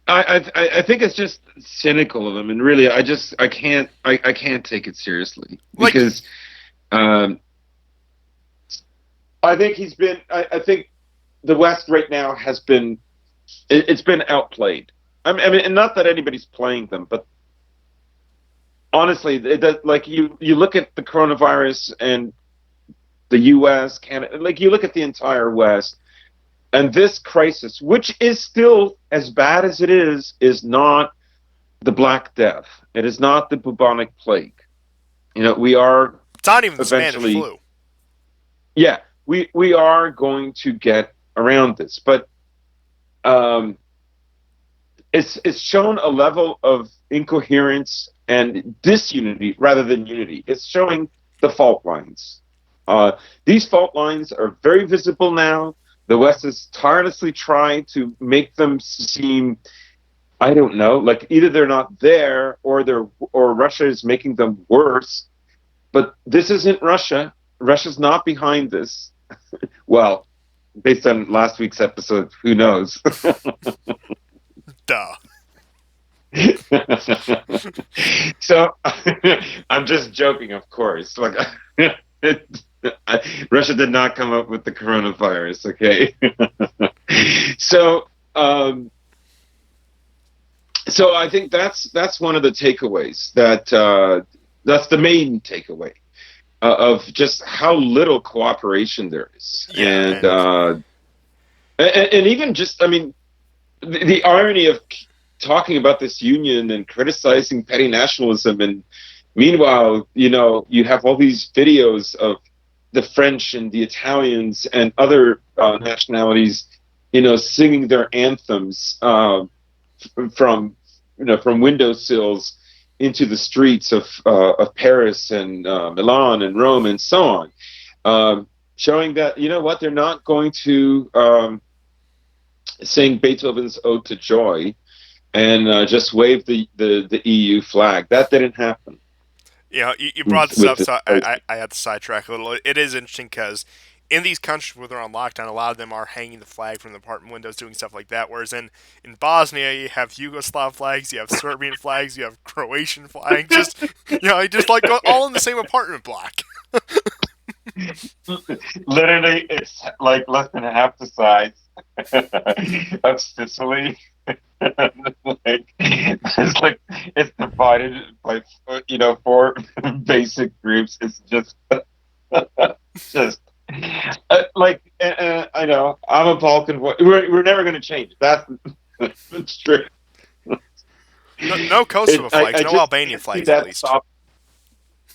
Speaker 3: I think it's just cynical of him, and really, I can't take it seriously
Speaker 1: Like,
Speaker 3: because um, I think I think the West right now has been it's been outplayed. I mean, and not that anybody's playing them, but honestly, like you look at the coronavirus and the U.S., Canada, like you look at the entire West, and this crisis, which is still as bad as it is not the Black Death. It is not the bubonic plague. You know, we are
Speaker 1: it's not even the Spanish
Speaker 3: eventually,
Speaker 1: flu.
Speaker 3: yeah, we are going to get around this, but um, it's shown a level of incoherence and disunity rather than unity. It's showing the fault lines. These fault lines are very visible now. The West is tirelessly trying to make them seem, I don't know, like either they're not there or Russia is making them worse. But this isn't Russia. Russia's not behind this. Well, based on last week's episode, who knows?
Speaker 1: Duh.
Speaker 3: So I'm just joking, of course. Like Russia did not come up with the coronavirus, okay? so um, so I think that's one of the takeaways that's the main takeaway of just how little cooperation there is,
Speaker 1: Yeah, and
Speaker 3: and even just I mean the irony of talking about this union and criticizing petty nationalism, and meanwhile, you know, you have all these videos of the French and the Italians and other nationalities, you know, singing their anthems from from windowsills into the streets of Paris and Milan and Rome and so on, showing that you know what they're not going to sing Beethoven's Ode to Joy and just wave the EU flag. That didn't happen.
Speaker 1: you know, you brought this
Speaker 3: With
Speaker 1: up,
Speaker 3: this,
Speaker 1: so I had to sidetrack a little. It is interesting because in these countries where they're on lockdown, a lot of them are hanging the flag from the apartment windows, doing stuff like that. Whereas in Bosnia, you have Yugoslav flags, you have Serbian flags, you have Croatian flags, just just like all in the same apartment block.
Speaker 3: literally, it's like less than half the size of Sicily. It's divided by four basic groups. It's just I know I'm a Balkan boy. We're never going to change. That's true.
Speaker 1: No Kosovo flags,
Speaker 3: I
Speaker 1: no
Speaker 3: just
Speaker 1: Albanian
Speaker 3: can't see
Speaker 1: flags at
Speaker 3: that
Speaker 1: least.
Speaker 3: stop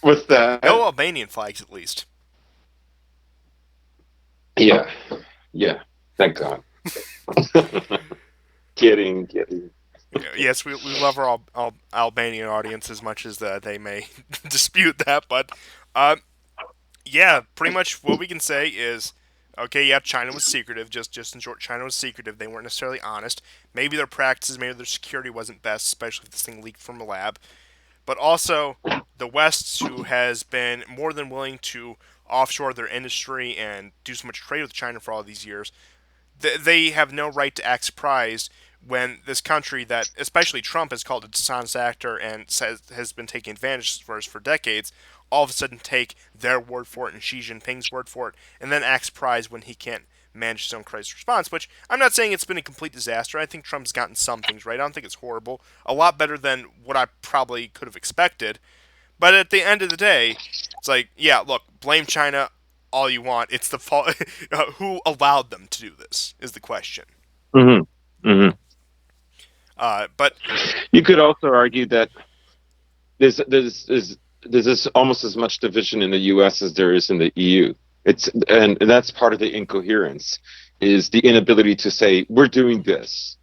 Speaker 3: with
Speaker 1: No
Speaker 3: that.
Speaker 1: Albanian flags at least.
Speaker 3: Yeah, yeah. Thank God. Kidding.
Speaker 1: Yes, we love our Albanian audience as much as they may dispute that, but yeah, pretty much what we can say is, okay, yeah, China was secretive. Just in short, China was secretive. They weren't necessarily honest. Maybe their practices, maybe their security wasn't best, especially if this thing leaked from a lab. But also, the West, who has been more than willing to offshore their industry and do so much trade with China for all these years, they have no right to act surprised when this country that, especially Trump, has called a dishonest actor and says has been taking advantage of us for decades, all of a sudden take their word for it and Xi Jinping's word for it, and then act surprised when he can't manage his own crisis response. Which I'm not saying it's been a complete disaster. I think Trump's gotten some things right. I don't think it's horrible. A lot better than what I probably could have expected. But at the end of the day, it's like, yeah, look, blame China all you want. It's the fault. Who allowed them to do this is the question.
Speaker 3: Hmm. Hmm.
Speaker 1: But
Speaker 3: You could also argue that there's there's there's there's almost as much division in the U.S. as there is in the EU. And that's part of the incoherence is the inability to say we're doing this.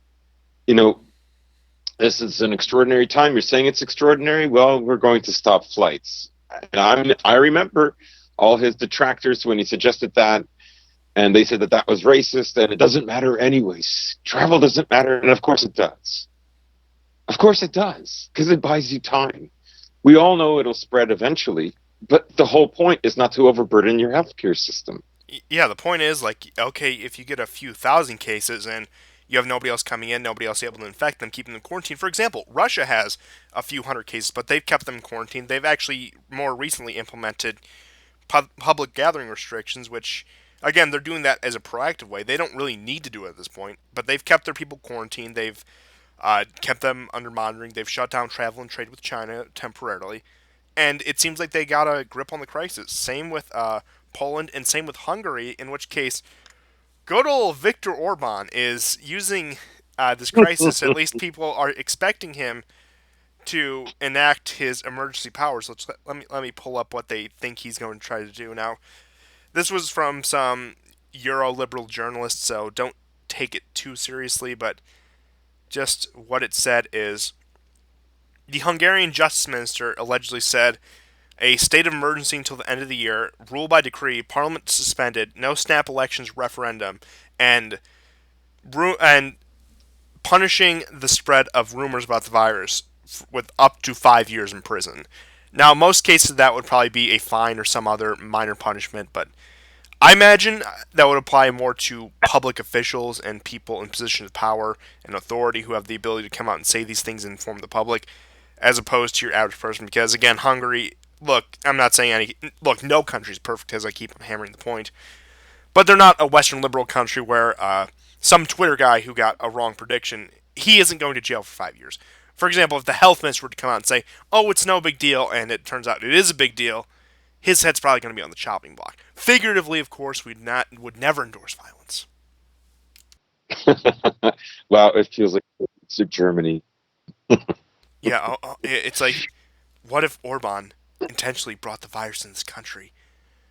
Speaker 3: You know, this is an extraordinary time. You're saying it's extraordinary. Well, we're going to stop flights. And I remember all his detractors when he suggested that, and they said that that was racist, and it doesn't matter anyways. Travel doesn't matter, and of course it does. Of course it does, because it buys you time. We all know it'll spread eventually, but the whole point is not to overburden your healthcare system.
Speaker 1: yeah, the point is like, okay, if you get a few thousand cases and You have nobody else coming in, nobody else able to infect them, keeping them quarantined. For example, Russia has a few hundred cases, but they've kept them quarantined. They've actually more recently implemented public gathering restrictions, which, again, they're doing that as a proactive way. They don't really need to do it at this point, but they've kept their people quarantined. They've kept them under monitoring. They've shut down travel and trade with China temporarily. And it seems like they got a grip on the crisis. Same with Poland and same with Hungary, in which case good old Viktor Orban is using this crisis. At least people are expecting him to enact his emergency powers. Let me pull up what they think he's going to try to do. Now, this was from some Euro-liberal journalists, so don't take it too seriously, but just what it said is the Hungarian justice minister allegedly said a state of emergency until the end of the year, rule by decree, parliament suspended, no snap elections, referendum, and punishing the spread of rumors about the virus with up to 5 years in prison. Now, in most cases, that would probably be a fine or some other minor punishment, but I imagine that would apply more to public officials and people in positions of power and authority who have the ability to come out and say these things and inform the public, as opposed to your average person. Because, again, Hungary, look, I'm not saying no country is perfect, as I keep hammering the point, but they're not a Western liberal country where some Twitter guy who got a wrong prediction, he isn't going to jail for 5 years. For example, if the health minister were to come out and say, oh, it's no big deal, and it turns out it is a big deal, his head's probably going to be on the chopping block. Figuratively, of course, would never endorse violence.
Speaker 3: Wow, it feels like it's Germany.
Speaker 1: Yeah, it's like, what if Orban intentionally brought the virus in this country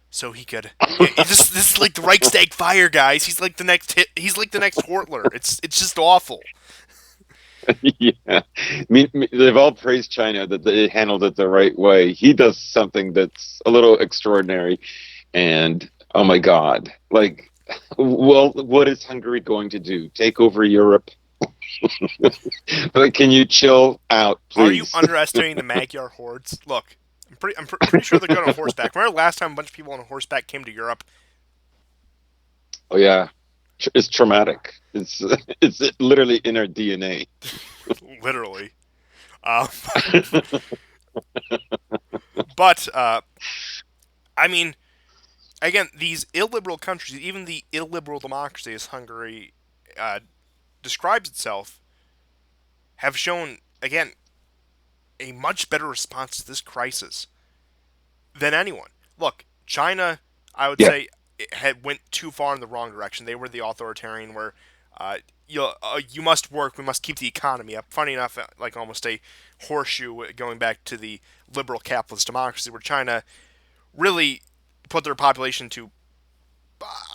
Speaker 1: so he could? This is like the Reichstag fire, guys. He's like the next Hortler. It's just awful.
Speaker 3: Yeah, I mean, they've all praised China that they handled it the right way. He does something that's a little extraordinary, and oh my God, like, well, what is Hungary going to do? Take over Europe? But can you chill out, please?
Speaker 1: Are you underestimating the Magyar hordes? Look, I'm pretty sure they're good on horseback. Remember last time a bunch of people on horseback came to Europe?
Speaker 3: Oh yeah, it's traumatic. It's literally in our DNA.
Speaker 1: Literally. But I mean, again, these illiberal countries, even the illiberal democracy as Hungary describes itself, have shown, again, a much better response to this crisis than anyone. Look, China, I would say, had went too far in the wrong direction. They were the authoritarian where you must work, we must keep the economy up. Funny enough, like almost a horseshoe going back to the liberal capitalist democracy where China really put their population to,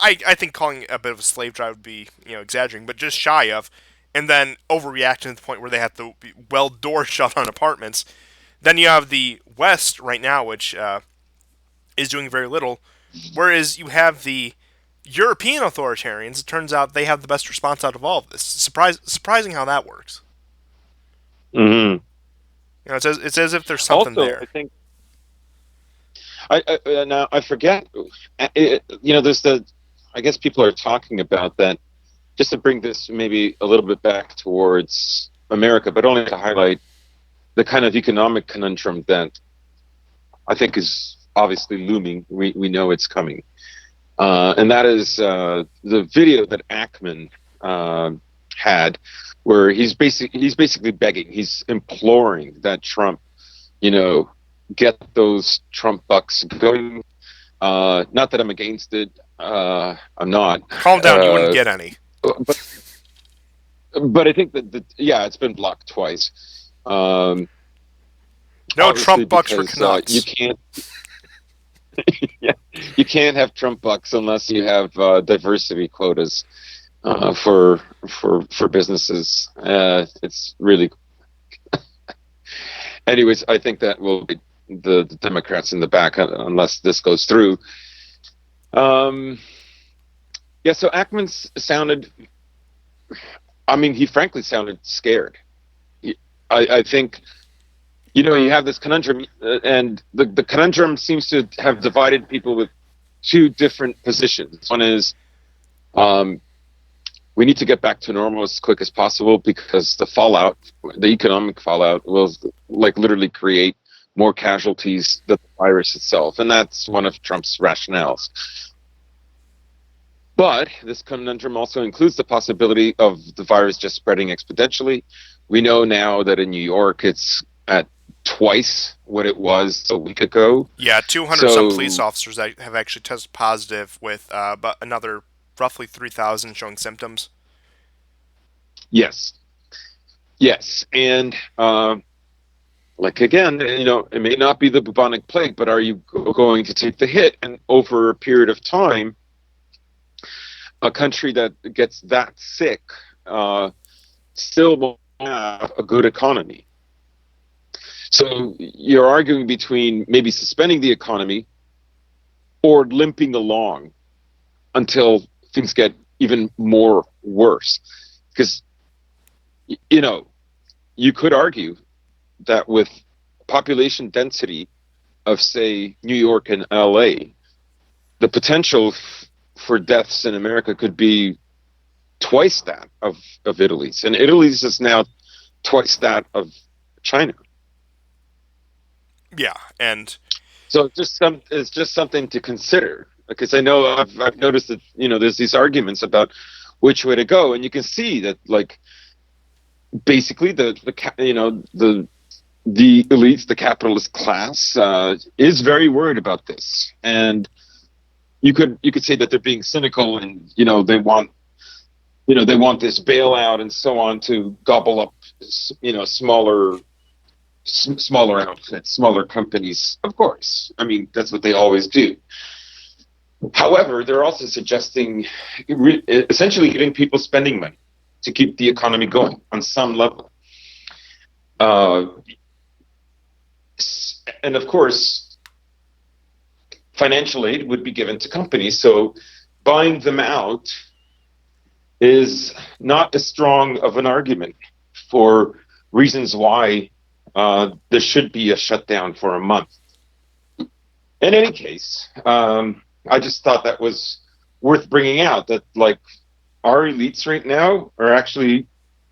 Speaker 1: I think calling it a bit of a slave drive would be exaggerating, but just shy of, and then overreacting to the point where they have to door shut on apartments. Then you have the West right now, which is doing very little, whereas you have the European authoritarians. It turns out they have the best response out of all of this. Surprising how that works.
Speaker 3: Mm-hmm.
Speaker 1: It's as if there's something
Speaker 3: also,
Speaker 1: there.
Speaker 3: I think now I forget. There's I guess people are talking about that. Just to bring this maybe a little bit back towards America, but only to highlight the kind of economic conundrum that I think is obviously looming. We know it's coming. And that is the video that Ackman had, where he's basically begging, he's imploring that Trump, get those Trump bucks going. Not that I'm against it. I'm not.
Speaker 1: Calm down. You wouldn't get any.
Speaker 3: But I think that it's been blocked twice.
Speaker 1: No Trump bucks for Canucks.
Speaker 3: You can't. You can't have Trump bucks unless you have diversity quotas for businesses. It's really. Anyways, I think that will be the Democrats in the back unless this goes through. So Ackman sounded. I mean, he frankly sounded scared. I think. You have this conundrum, and the conundrum seems to have divided people with two different positions. One is, we need to get back to normal as quick as possible because the fallout, the economic fallout, will like literally create more casualties than the virus itself, and that's one of Trump's rationales. But this conundrum also includes the possibility of the virus just spreading exponentially. We know now that in New York it's at twice what it was a week ago.
Speaker 1: Yeah, 200 some police
Speaker 3: So
Speaker 1: officers that have actually tested positive, with about another roughly 3,000 showing symptoms.
Speaker 3: yes, yes, and like again, it may not be the bubonic plague, but are you going to take the hit? And over a period of time, a country that gets that sick still will have a good economy. So you're arguing between maybe suspending the economy or limping along until things get even more worse. Because, you could argue that with population density of, say, New York and LA, the potential for deaths in America could be twice that of Italy's. And Italy's is now twice that of China.
Speaker 1: Yeah, and
Speaker 3: So it's just something to consider, because I know I've noticed that there's these arguments about which way to go, and you can see that like basically the elites, the capitalist class, is very worried about this, and you could say that they're being cynical, and they want this bailout and so on to gobble up smaller outfits, smaller companies. Of course, I mean that's what they always do. However, they're also suggesting essentially getting people spending money to keep the economy going on some level. Uh, and of course, financial aid would be given to companies. So buying them out is not as strong of an argument for reasons why there should be a shutdown for a month. In any case, I just thought that was worth bringing out, that like our elites right now are actually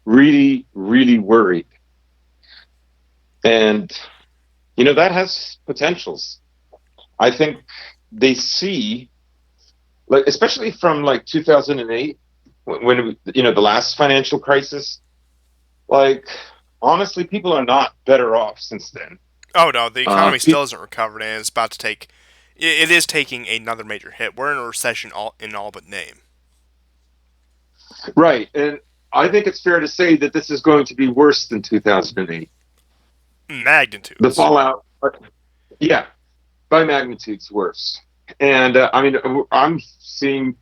Speaker 3: really, really worried. And, that has potentials. I think they see, like, especially from like 2008, when the last financial crisis, like, honestly, people are not better off since then.
Speaker 1: oh no, the economy
Speaker 3: Pe-
Speaker 1: still isn't recovered, and it's about to take. It is taking another major hit. We're in a recession in all but name.
Speaker 3: right. And I think it's fair to say that this is going to be worse than 2008. The
Speaker 1: Magnitudes.
Speaker 3: fallout, yeah, by magnitudes worse. And I mean, I'm seeing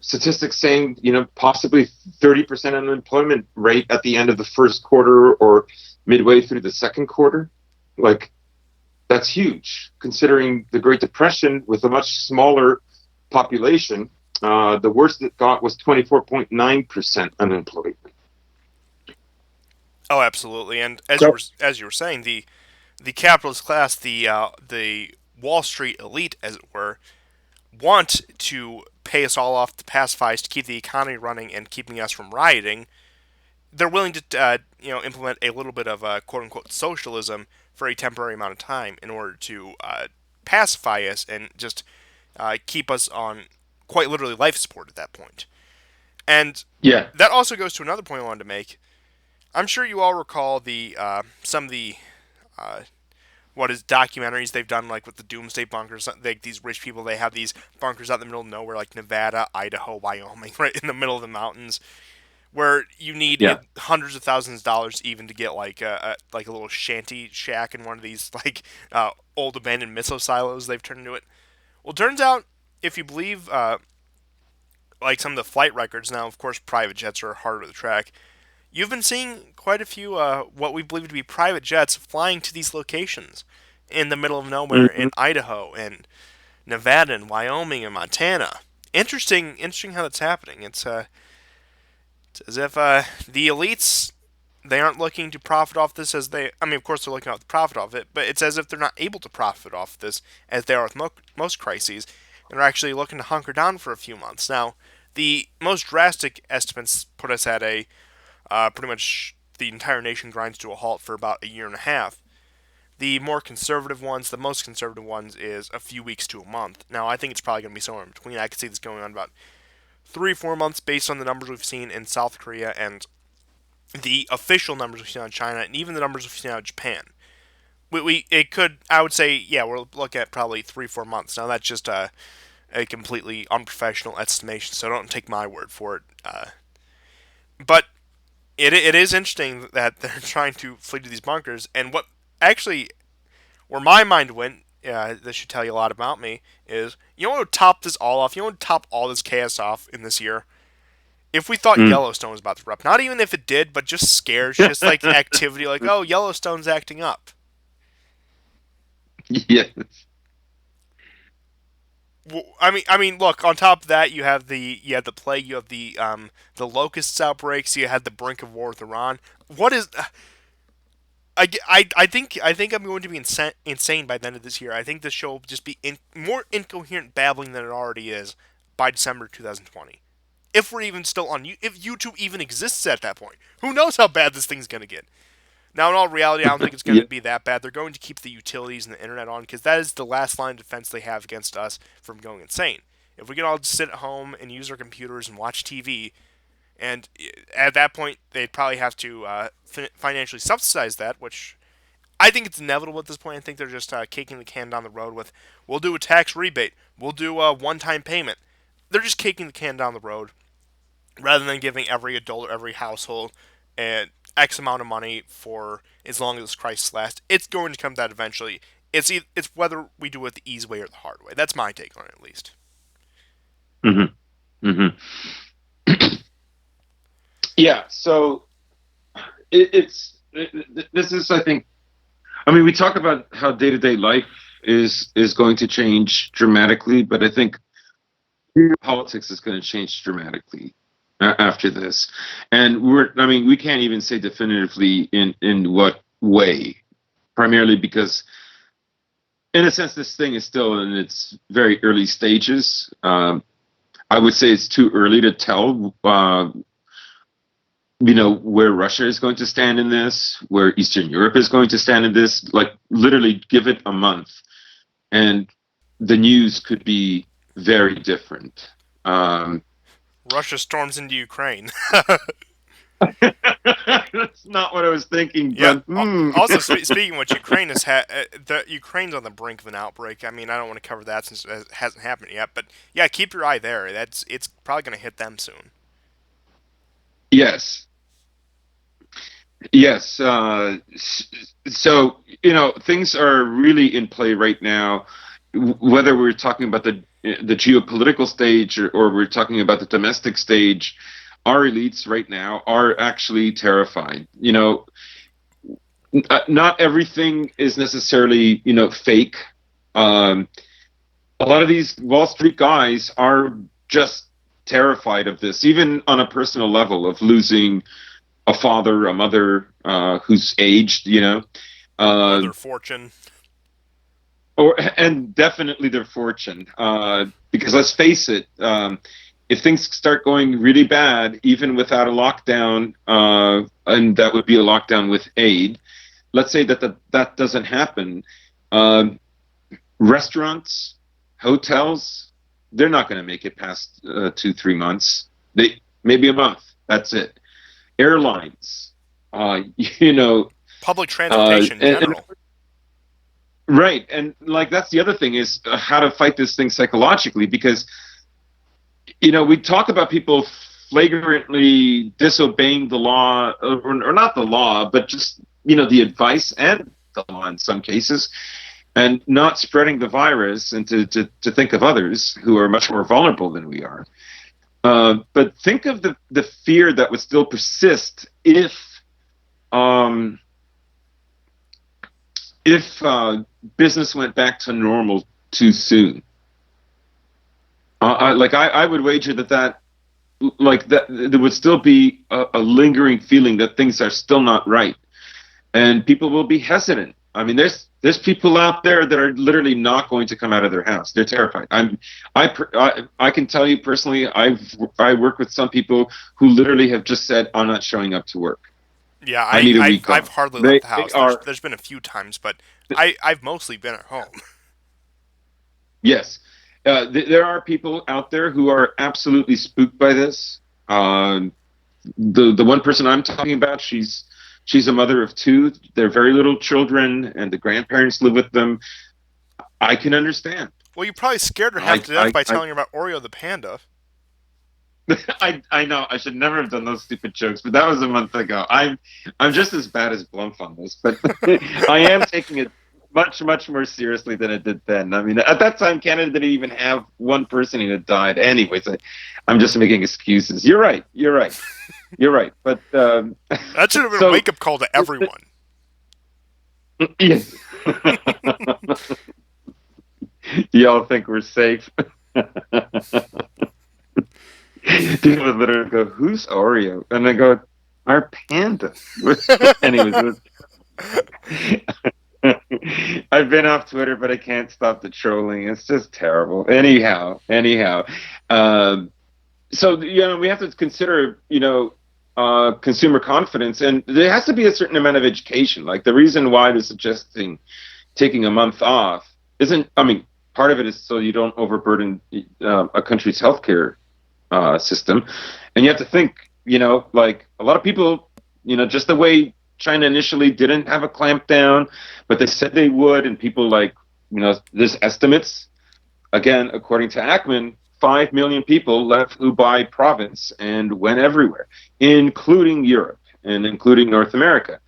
Speaker 3: statistics saying, possibly 30% unemployment rate at the end of the first quarter or midway through the second quarter. Like, that's huge, considering the Great Depression with a much smaller population. The worst it got was 24.9% unemployment.
Speaker 1: Oh, absolutely. And
Speaker 3: So,
Speaker 1: as you were saying, the capitalist class, the Wall Street elite, as it were, want to pay us all off to pacify us, to keep the economy running and keeping us from rioting. They're willing to implement a little bit of quote unquote socialism for a temporary amount of time in order to pacify us and just keep us on quite literally life support at that point. And
Speaker 3: yeah,
Speaker 1: that also goes to another point I wanted to make. I'm sure you all recall the some of the uh, what is documentaries they've done, like with the doomsday bunkers. Like these rich people, they have these bunkers out in the middle of nowhere, like Nevada, Idaho, Wyoming, right in the middle of the mountains, where you need
Speaker 3: yeah,
Speaker 1: hundreds of thousands of dollars even to get like a little shanty shack in one of these like old abandoned missile silos they've turned into it. Well, it turns out, if you believe like some of the flight records, now of course private jets are harder to track. You've been seeing quite a few what we believe to be private jets flying to these locations in the middle of nowhere
Speaker 3: hmm
Speaker 1: in Idaho and Nevada and Wyoming and Montana. Interesting how that's happening. It's as if the elites, they aren't looking to profit off this as they. I mean, of course they're looking to profit off it, but it's as if they're not able to profit off this as they are with most crises, and are actually looking to hunker down for a few months. Now, The most drastic estimates put us at a pretty much the entire nation grinds to a halt for about a year and a half. The more conservative ones, the most conservative ones, is a few weeks to a month. Now, I think it's probably going to be somewhere in between. I could see this going on about 3 or 4 months based on the numbers we've seen in South Korea and the official numbers we've seen on China and even the numbers we've seen out of Japan. It could, I would say, yeah, we're looking at probably 3 or 4 months. Now, that's just a completely unprofessional estimation, so don't take my word for it. But it is interesting that they're trying to flee to these bunkers, and what actually, where my mind went, this should tell you a lot about me, is you know what would top this all off? You know what would top all this chaos off in this year? If we thought Yellowstone was about to erupt. Not even if it did, but just scares, just like activity, like, oh, Yellowstone's acting up.
Speaker 3: Yes.
Speaker 1: I mean, look. On top of that, you have the plague, you have the locusts outbreaks, you had the brink of war with Iran. What is? I think I'm going to be insane by the end of this year. I think this show will just be more incoherent babbling than it already is by December 2020. If we're even still on, if YouTube even exists at that point, who knows how bad this thing's gonna get? Now, in all reality, I don't think it's going to be that bad. They're going to keep the utilities and the internet on because that is the last line of defense they have against us from going insane. If we can all just sit at home and use our computers and watch TV, and at that point, they'd probably have to financially subsidize that, which I think it's inevitable at this point. I think they're just kicking the can down the road with, we'll do a tax rebate, we'll do a one-time payment. They're just kicking the can down the road rather than giving every adult or every household and X amount of money for as long as this crisis lasts. It's going to come to that eventually. It's whether we do it the easy way or the hard way. That's my take on it, at least.
Speaker 3: Mm-hmm. Mm-hmm. Yeah. So this is, I think. I mean, we talk about how day-to-day life is going to change dramatically, but I think politics is going to change dramatically after this, and we can't even say definitively in what way, primarily because in a sense this thing is still in its very early stages. I would say it's too early to tell where Russia is going to stand in this, where Eastern Europe is going to stand in this. Like, literally give it a month and the news could be very different.
Speaker 1: Russia storms into Ukraine.
Speaker 3: That's not what I was thinking.
Speaker 1: Yeah.
Speaker 3: But,
Speaker 1: Also, speaking of which, Ukraine is Ukraine's on the brink of an outbreak. I mean, I don't want to cover that since it hasn't happened yet. But yeah, keep your eye there. It's probably going to hit them soon.
Speaker 3: Yes. Yes. So things are really in play right now. Whether we're talking about the geopolitical stage or we're talking about the domestic stage, our elites right now are actually terrified. Not everything is necessarily fake. A lot of these Wall Street guys are just terrified of this, even on a personal level, of losing a father, a mother who's aged.
Speaker 1: Their fortune.
Speaker 3: And definitely their fortune, because let's face it, if things start going really bad, even without a lockdown, and that would be a lockdown with aid, let's say that doesn't happen, restaurants, hotels, they're not going to make it past 2-3 months. Maybe a month. That's it. Airlines,
Speaker 1: public transportation in general.
Speaker 3: Right, and that's the other thing is how to fight this thing psychologically, because we talk about people flagrantly disobeying the law, or not the law, but just the advice and the law in some cases, and not spreading the virus, and to think of others who are much more vulnerable than we are. But think of the fear that would still persist if business went back to normal too soon. I would wager that there would still be a lingering feeling that things are still not right, and people will be hesitant. I mean, there's There's people out there that are literally not going to come out of their house. They're terrified. I can tell you personally, I work with some people who literally have just said, I'm not showing up to work.
Speaker 1: Yeah,
Speaker 3: I need a week
Speaker 1: I've
Speaker 3: off.
Speaker 1: hardly
Speaker 3: They
Speaker 1: left the house.
Speaker 3: are,
Speaker 1: There's been a few times, but I've mostly been at home.
Speaker 3: yes. There are people out there who are absolutely spooked by this. The one person I'm talking about, she's a mother of two. They're very little children, and the grandparents live with them. I can understand.
Speaker 1: Well, you probably scared her half to death by telling her about Oreo the panda.
Speaker 3: I know I should never have done those stupid jokes, but that was a month ago. I'm just as bad as Blump on this, but I am taking it much more seriously than it did then. I mean, at that time, Canada didn't even have one person who had died. Anyways, I'm just making excuses. You're right. But
Speaker 1: that should have been a wake-up call to everyone.
Speaker 3: Yes. Y'all think we're safe? People would literally go, "Who's Oreo?" And I go, "Our panda." Anyways, I've been off Twitter, but I can't stop the trolling. It's just terrible. Anyhow. So we have to consider consumer confidence, and there has to be a certain amount of education. Like the reason why they're suggesting taking a month off isn't. I mean, part of it is so you don't overburden a country's healthcare system, and you have to think, like a lot of people, just the way China initially didn't have a clampdown, but they said they would, and people there's estimates, again, according to Ackman, 5 million people left Hubei province and went everywhere, including Europe and including North America.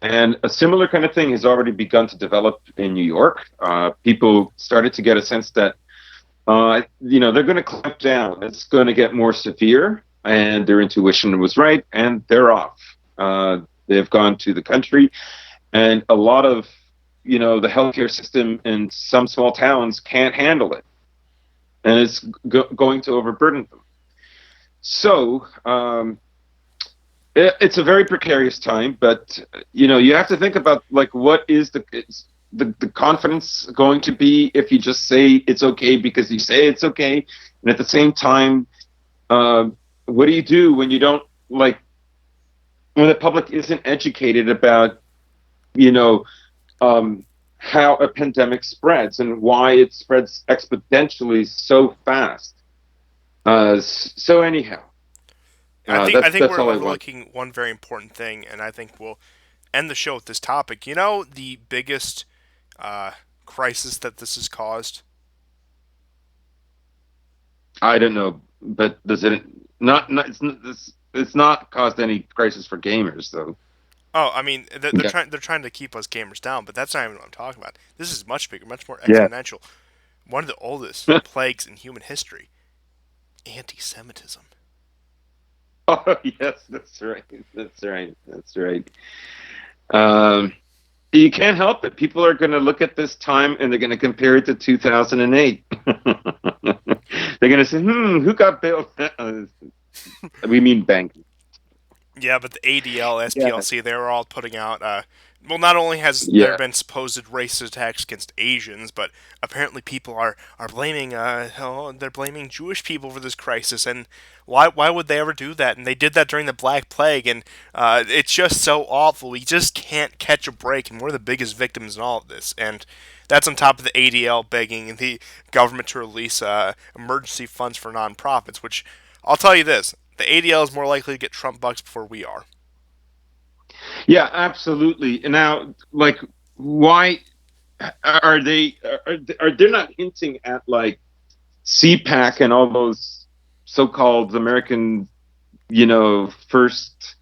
Speaker 3: And a similar kind of thing has already begun to develop in New York. People started to get a sense that they're going to clamp down. It's going to get more severe, and their intuition was right, and they're off. They've gone to the country, and a lot of, the healthcare system in some small towns can't handle it, and it's going to overburden them. So it's a very precarious time, but you have to think about what is the confidence going to be if you just say it's okay because you say it's okay, and at the same time, what do you do when you don't when the public isn't educated about how a pandemic spreads and why it spreads exponentially so fast? So anyhow,
Speaker 1: I think we're overlooking one very important thing, and I think we'll end the show with this topic. The biggest crisis that this has caused?
Speaker 3: I don't know, but does it not? It's not caused any crisis for gamers, though.
Speaker 1: Oh, I mean, they're trying to keep us gamers down, but that's not even what I'm talking about. This is much bigger, much more exponential. Yeah. One of the oldest plagues in human history: anti-Semitism.
Speaker 3: Oh yes, that's right. You can't help it. People are going to look at this time and they're going to compare it to 2008. They're going to say, who got bailed? We mean banking.
Speaker 1: Yeah, but the ADL, SPLC, they were all putting out... not only has there been supposed racist attacks against Asians, but apparently people are blaming they're blaming Jewish people for this crisis, and why would they ever do that? And they did that during the Black Plague, and it's just so awful. We just can't catch a break, and we're the biggest victims in all of this. And that's on top of the ADL begging the government to release emergency funds for nonprofits, which I'll tell you this, the ADL is more likely to get Trump bucks before we are.
Speaker 3: Yeah, absolutely. Now, why are they not hinting at CPAC and all those so-called America First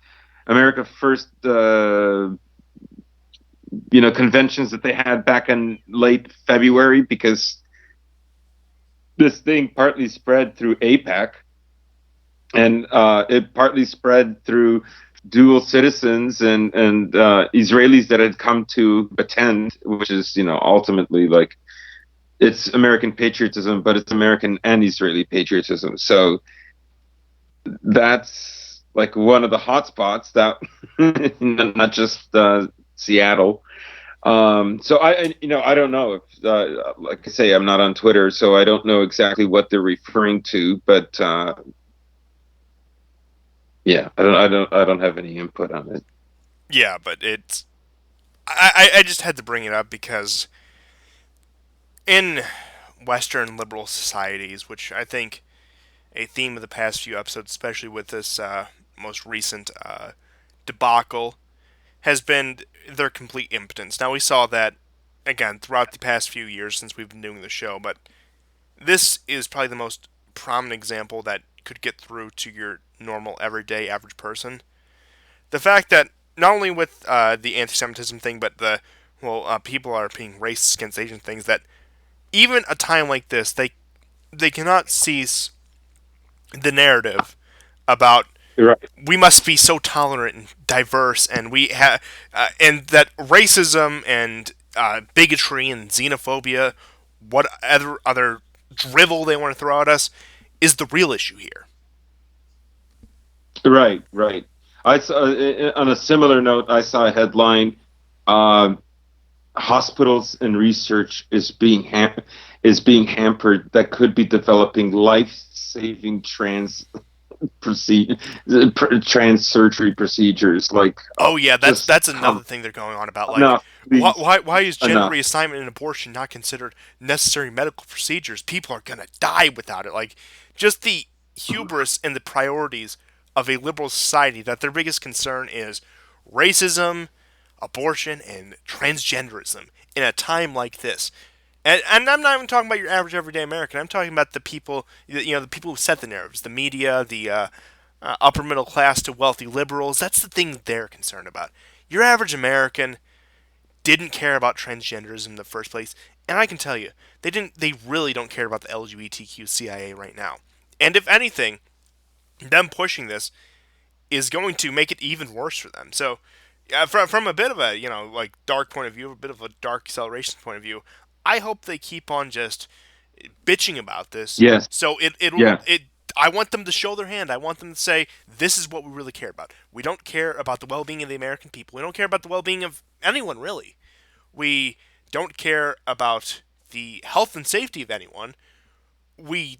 Speaker 3: conventions that they had back in late February, because this thing partly spread through APAC, and it partly spread through dual citizens and Israelis that had come to attend, which is ultimately it's American patriotism, but it's American and Israeli patriotism. So that's one of the hot spots that not just Seattle. So I don't know if, like I say, I'm not on Twitter, so I don't know exactly what they're referring to. But yeah, I don't have any input on it.
Speaker 1: Yeah, but I just had to bring it up because in Western liberal societies, which I think a theme of the past few episodes, especially with this most recent debacle, has been their complete impotence. Now, we saw that, again, throughout the past few years since we've been doing the show, but this is probably the most prominent example that could get through to your normal, everyday, average person. The fact that not only with the anti-Semitism thing, but people are being racist against Asian things, that even a time like this, they cannot cease the narrative about
Speaker 3: Right.
Speaker 1: we must be so tolerant and diverse, and and that racism and bigotry and xenophobia, what other drivel they want to throw at us, is the real issue here.
Speaker 3: Right. Right. I saw, on a similar note, I saw a headline. Um, Hospitals and research is being hampered that could be developing life-saving trans surgery procedures. Like,
Speaker 1: Oh yeah, that's
Speaker 3: just
Speaker 1: that's another thing they're going on about. Like,
Speaker 3: enough, please,
Speaker 1: why is gender
Speaker 3: enough.
Speaker 1: reassignment and abortion not considered necessary medical procedures? People are gonna die without it. Like, just the hubris and the priorities of a liberal society that their biggest concern is racism, abortion, and transgenderism in a time like this. And I'm not even talking about your average everyday American. I'm talking about the people, the people who set the narratives, the media, the upper middle class to wealthy liberals. That's the thing they're concerned about. Your average American didn't care about transgenderism in the first place, and I can tell you, they didn't. They really don't care about the LGBTQ CIA right now. And if anything, them pushing this is going to make it even worse for them. So, from a bit of a like dark point of view, a bit of a dark acceleration point of view, I hope they keep on just bitching about this.
Speaker 3: Yes,
Speaker 1: So
Speaker 3: yeah,
Speaker 1: it. I want them to show their hand. I want them to say, "This is what we really care about. We don't care about the well-being of the American people. We don't care about the well-being of anyone really. We don't care about the health and safety of anyone. We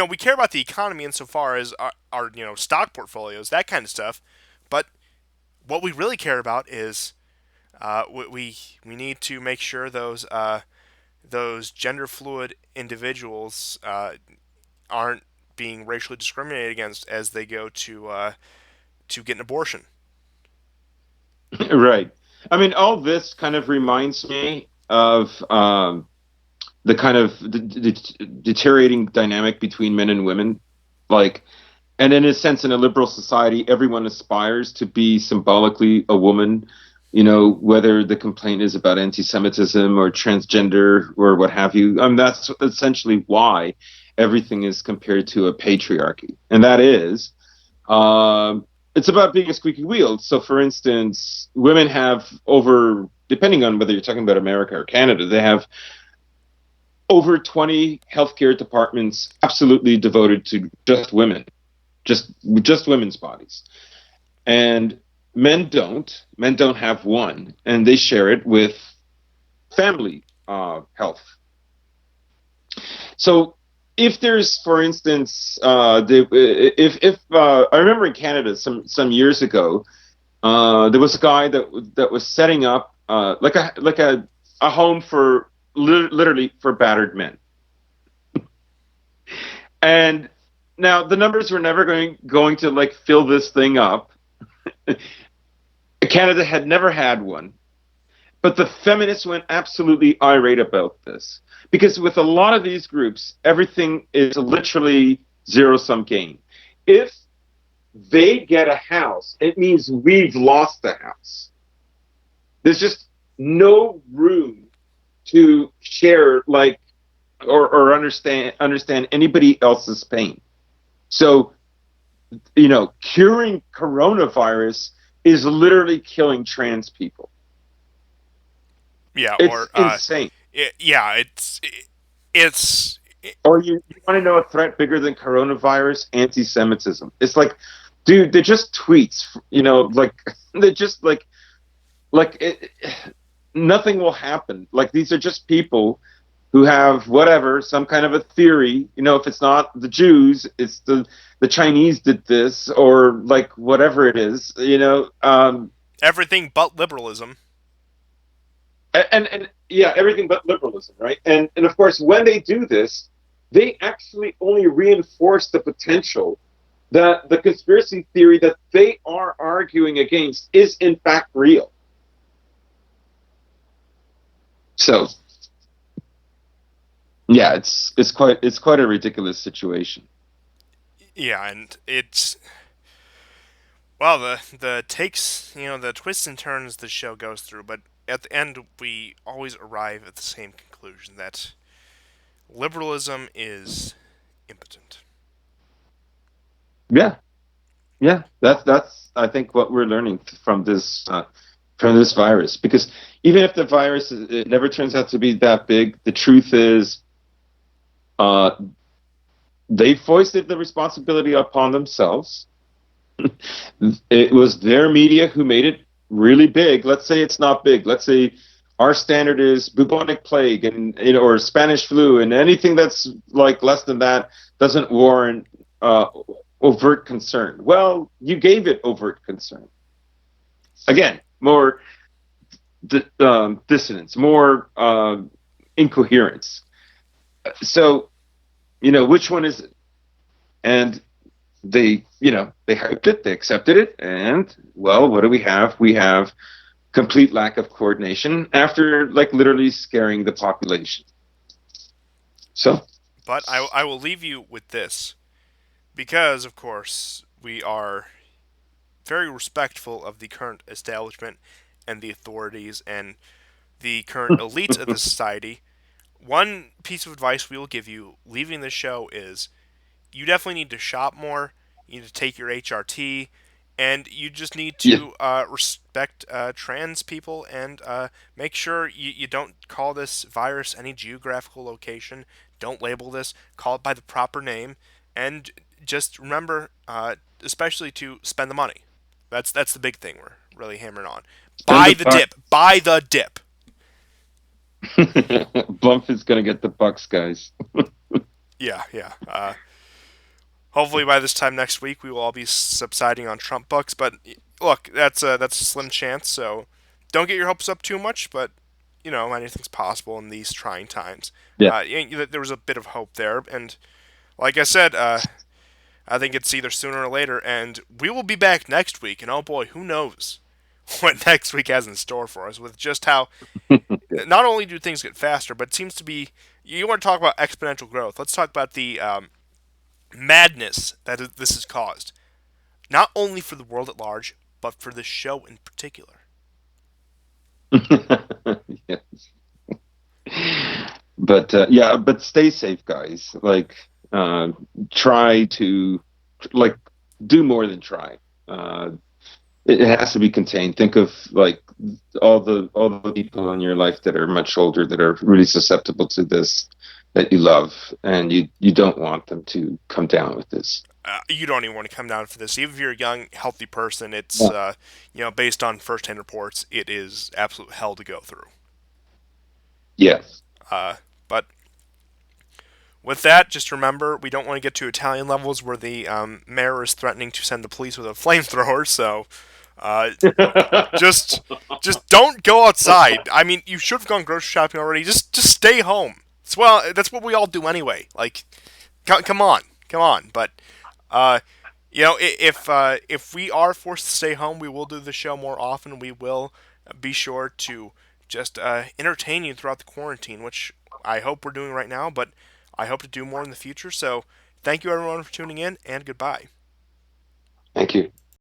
Speaker 1: we care about the economy insofar as our stock portfolios, that kind of stuff. But what we really care about is we need to make sure those gender fluid individuals aren't being racially discriminated against as they go to get an abortion."
Speaker 3: right. I mean, all this kind of reminds me of the kind of deteriorating dynamic between men and women. Like, and in a sense, in a liberal society, everyone aspires to be symbolically a woman, whether the complaint is about anti-Semitism or transgender or what have you. That's essentially why everything is compared to a patriarchy. And that is, it's about being a squeaky wheel. So, for instance, women have depending on whether you're talking about America or Canada, they have over 20 healthcare departments absolutely devoted to just women, just women's bodies. And men don't have one, and they share it with family health. So if there's, for instance, if I remember in Canada some years ago, there was a guy that was setting up like a home for literally for battered men. And now the numbers were never going to like fill this thing up. Canada had never had one, but the feminists went absolutely irate about this because with a lot of these groups, everything is literally zero-sum game. If they get a house, it means we've lost the house. There's just no room to share or understand anybody else's pain. So, curing coronavirus is literally killing trans people.
Speaker 1: Yeah,
Speaker 3: It's insane.
Speaker 1: it's
Speaker 3: Or you want to know a threat bigger than coronavirus? Anti-Semitism. It's like, dude, they're just tweets. They're just like nothing will happen. Like these are just people who have whatever, some kind of a theory. You know, if it's not the Jews, it's the Chinese did this, or like whatever it is. You know,
Speaker 1: Everything but liberalism.
Speaker 3: and yeah, everything but liberalism, right? And of course, when they do this, they actually only reinforce the potential that the conspiracy theory that they are arguing against is in fact real. So yeah, it's quite a ridiculous situation.
Speaker 1: Yeah, and it's well, the takes, the twists and turns the show goes through, but at the end we always arrive at the same conclusion that liberalism is impotent.
Speaker 3: Yeah, yeah, that's I think what we're learning from this virus, because even if the virus it never turns out to be that big, the truth is uh, they foisted the responsibility upon themselves. It was their media who made it really big. Let's say it's not big. Let's say our standard is bubonic plague and or Spanish flu, and anything that's like less than that doesn't warrant overt concern. Well, you gave it overt concern. Again, more dissonance, more incoherence. So, which one is it? And they hyped it, they accepted it, and well, what do we have? We have complete lack of coordination after like literally scaring the population. So,
Speaker 1: But I will leave you with this because, of course, we are very respectful of the current establishment and the authorities and the current elites of the society. One piece of advice we will give you leaving the show is you definitely need to shop more. You need to take your HRT, and you just need
Speaker 3: yeah.
Speaker 1: to respect trans people and make sure you don't call this virus any geographical location. Don't label this. Call it by the proper name, and just remember, especially to spend the money. That's the big thing we're really hammering on.
Speaker 3: Spend
Speaker 1: Buy
Speaker 3: the
Speaker 1: the
Speaker 3: buck.
Speaker 1: dip. Buy the dip.
Speaker 3: Blumph is gonna get the bucks, guys.
Speaker 1: Yeah, yeah. Hopefully by this time next week we will all be subsiding on Trump bucks. But look, that's a slim chance. So don't get your hopes up too much. But anything's possible in these trying times.
Speaker 3: Yeah.
Speaker 1: There was a bit of hope there, and like I said, I think it's either sooner or later. And we will be back next week. And oh boy, who knows what next week has in store for us with just how not only do things get faster, but it seems to be. You want to talk about exponential growth? Let's talk about the madness that this has caused, not only for the world at large, but for this show in particular.
Speaker 3: Yes. But yeah, but stay safe, guys. Like, try to like do more than try. Uh, it has to be contained. Think of like all the people in your life that are much older that are really susceptible to this that you love, and you don't want them to come down with this.
Speaker 1: You don't even want to come down for this. Even if you're a young, healthy person, it's
Speaker 3: Yeah.
Speaker 1: based on first-hand reports, it is absolute hell to go through.
Speaker 3: Yes.
Speaker 1: But with that, just remember we don't want to get to Italian levels where the mayor is threatening to send the police with a flamethrower. So uh, just just don't go outside. I mean, you should have gone grocery shopping already. Just stay home. That's what we all do anyway. Like, come on, come on. But uh, if we are forced to stay home, we will do the show more often. We will be sure to just entertain you throughout the quarantine, which I hope we're doing right now. But I hope to do more in the future. So thank you everyone for tuning in, and goodbye.
Speaker 3: Thank you.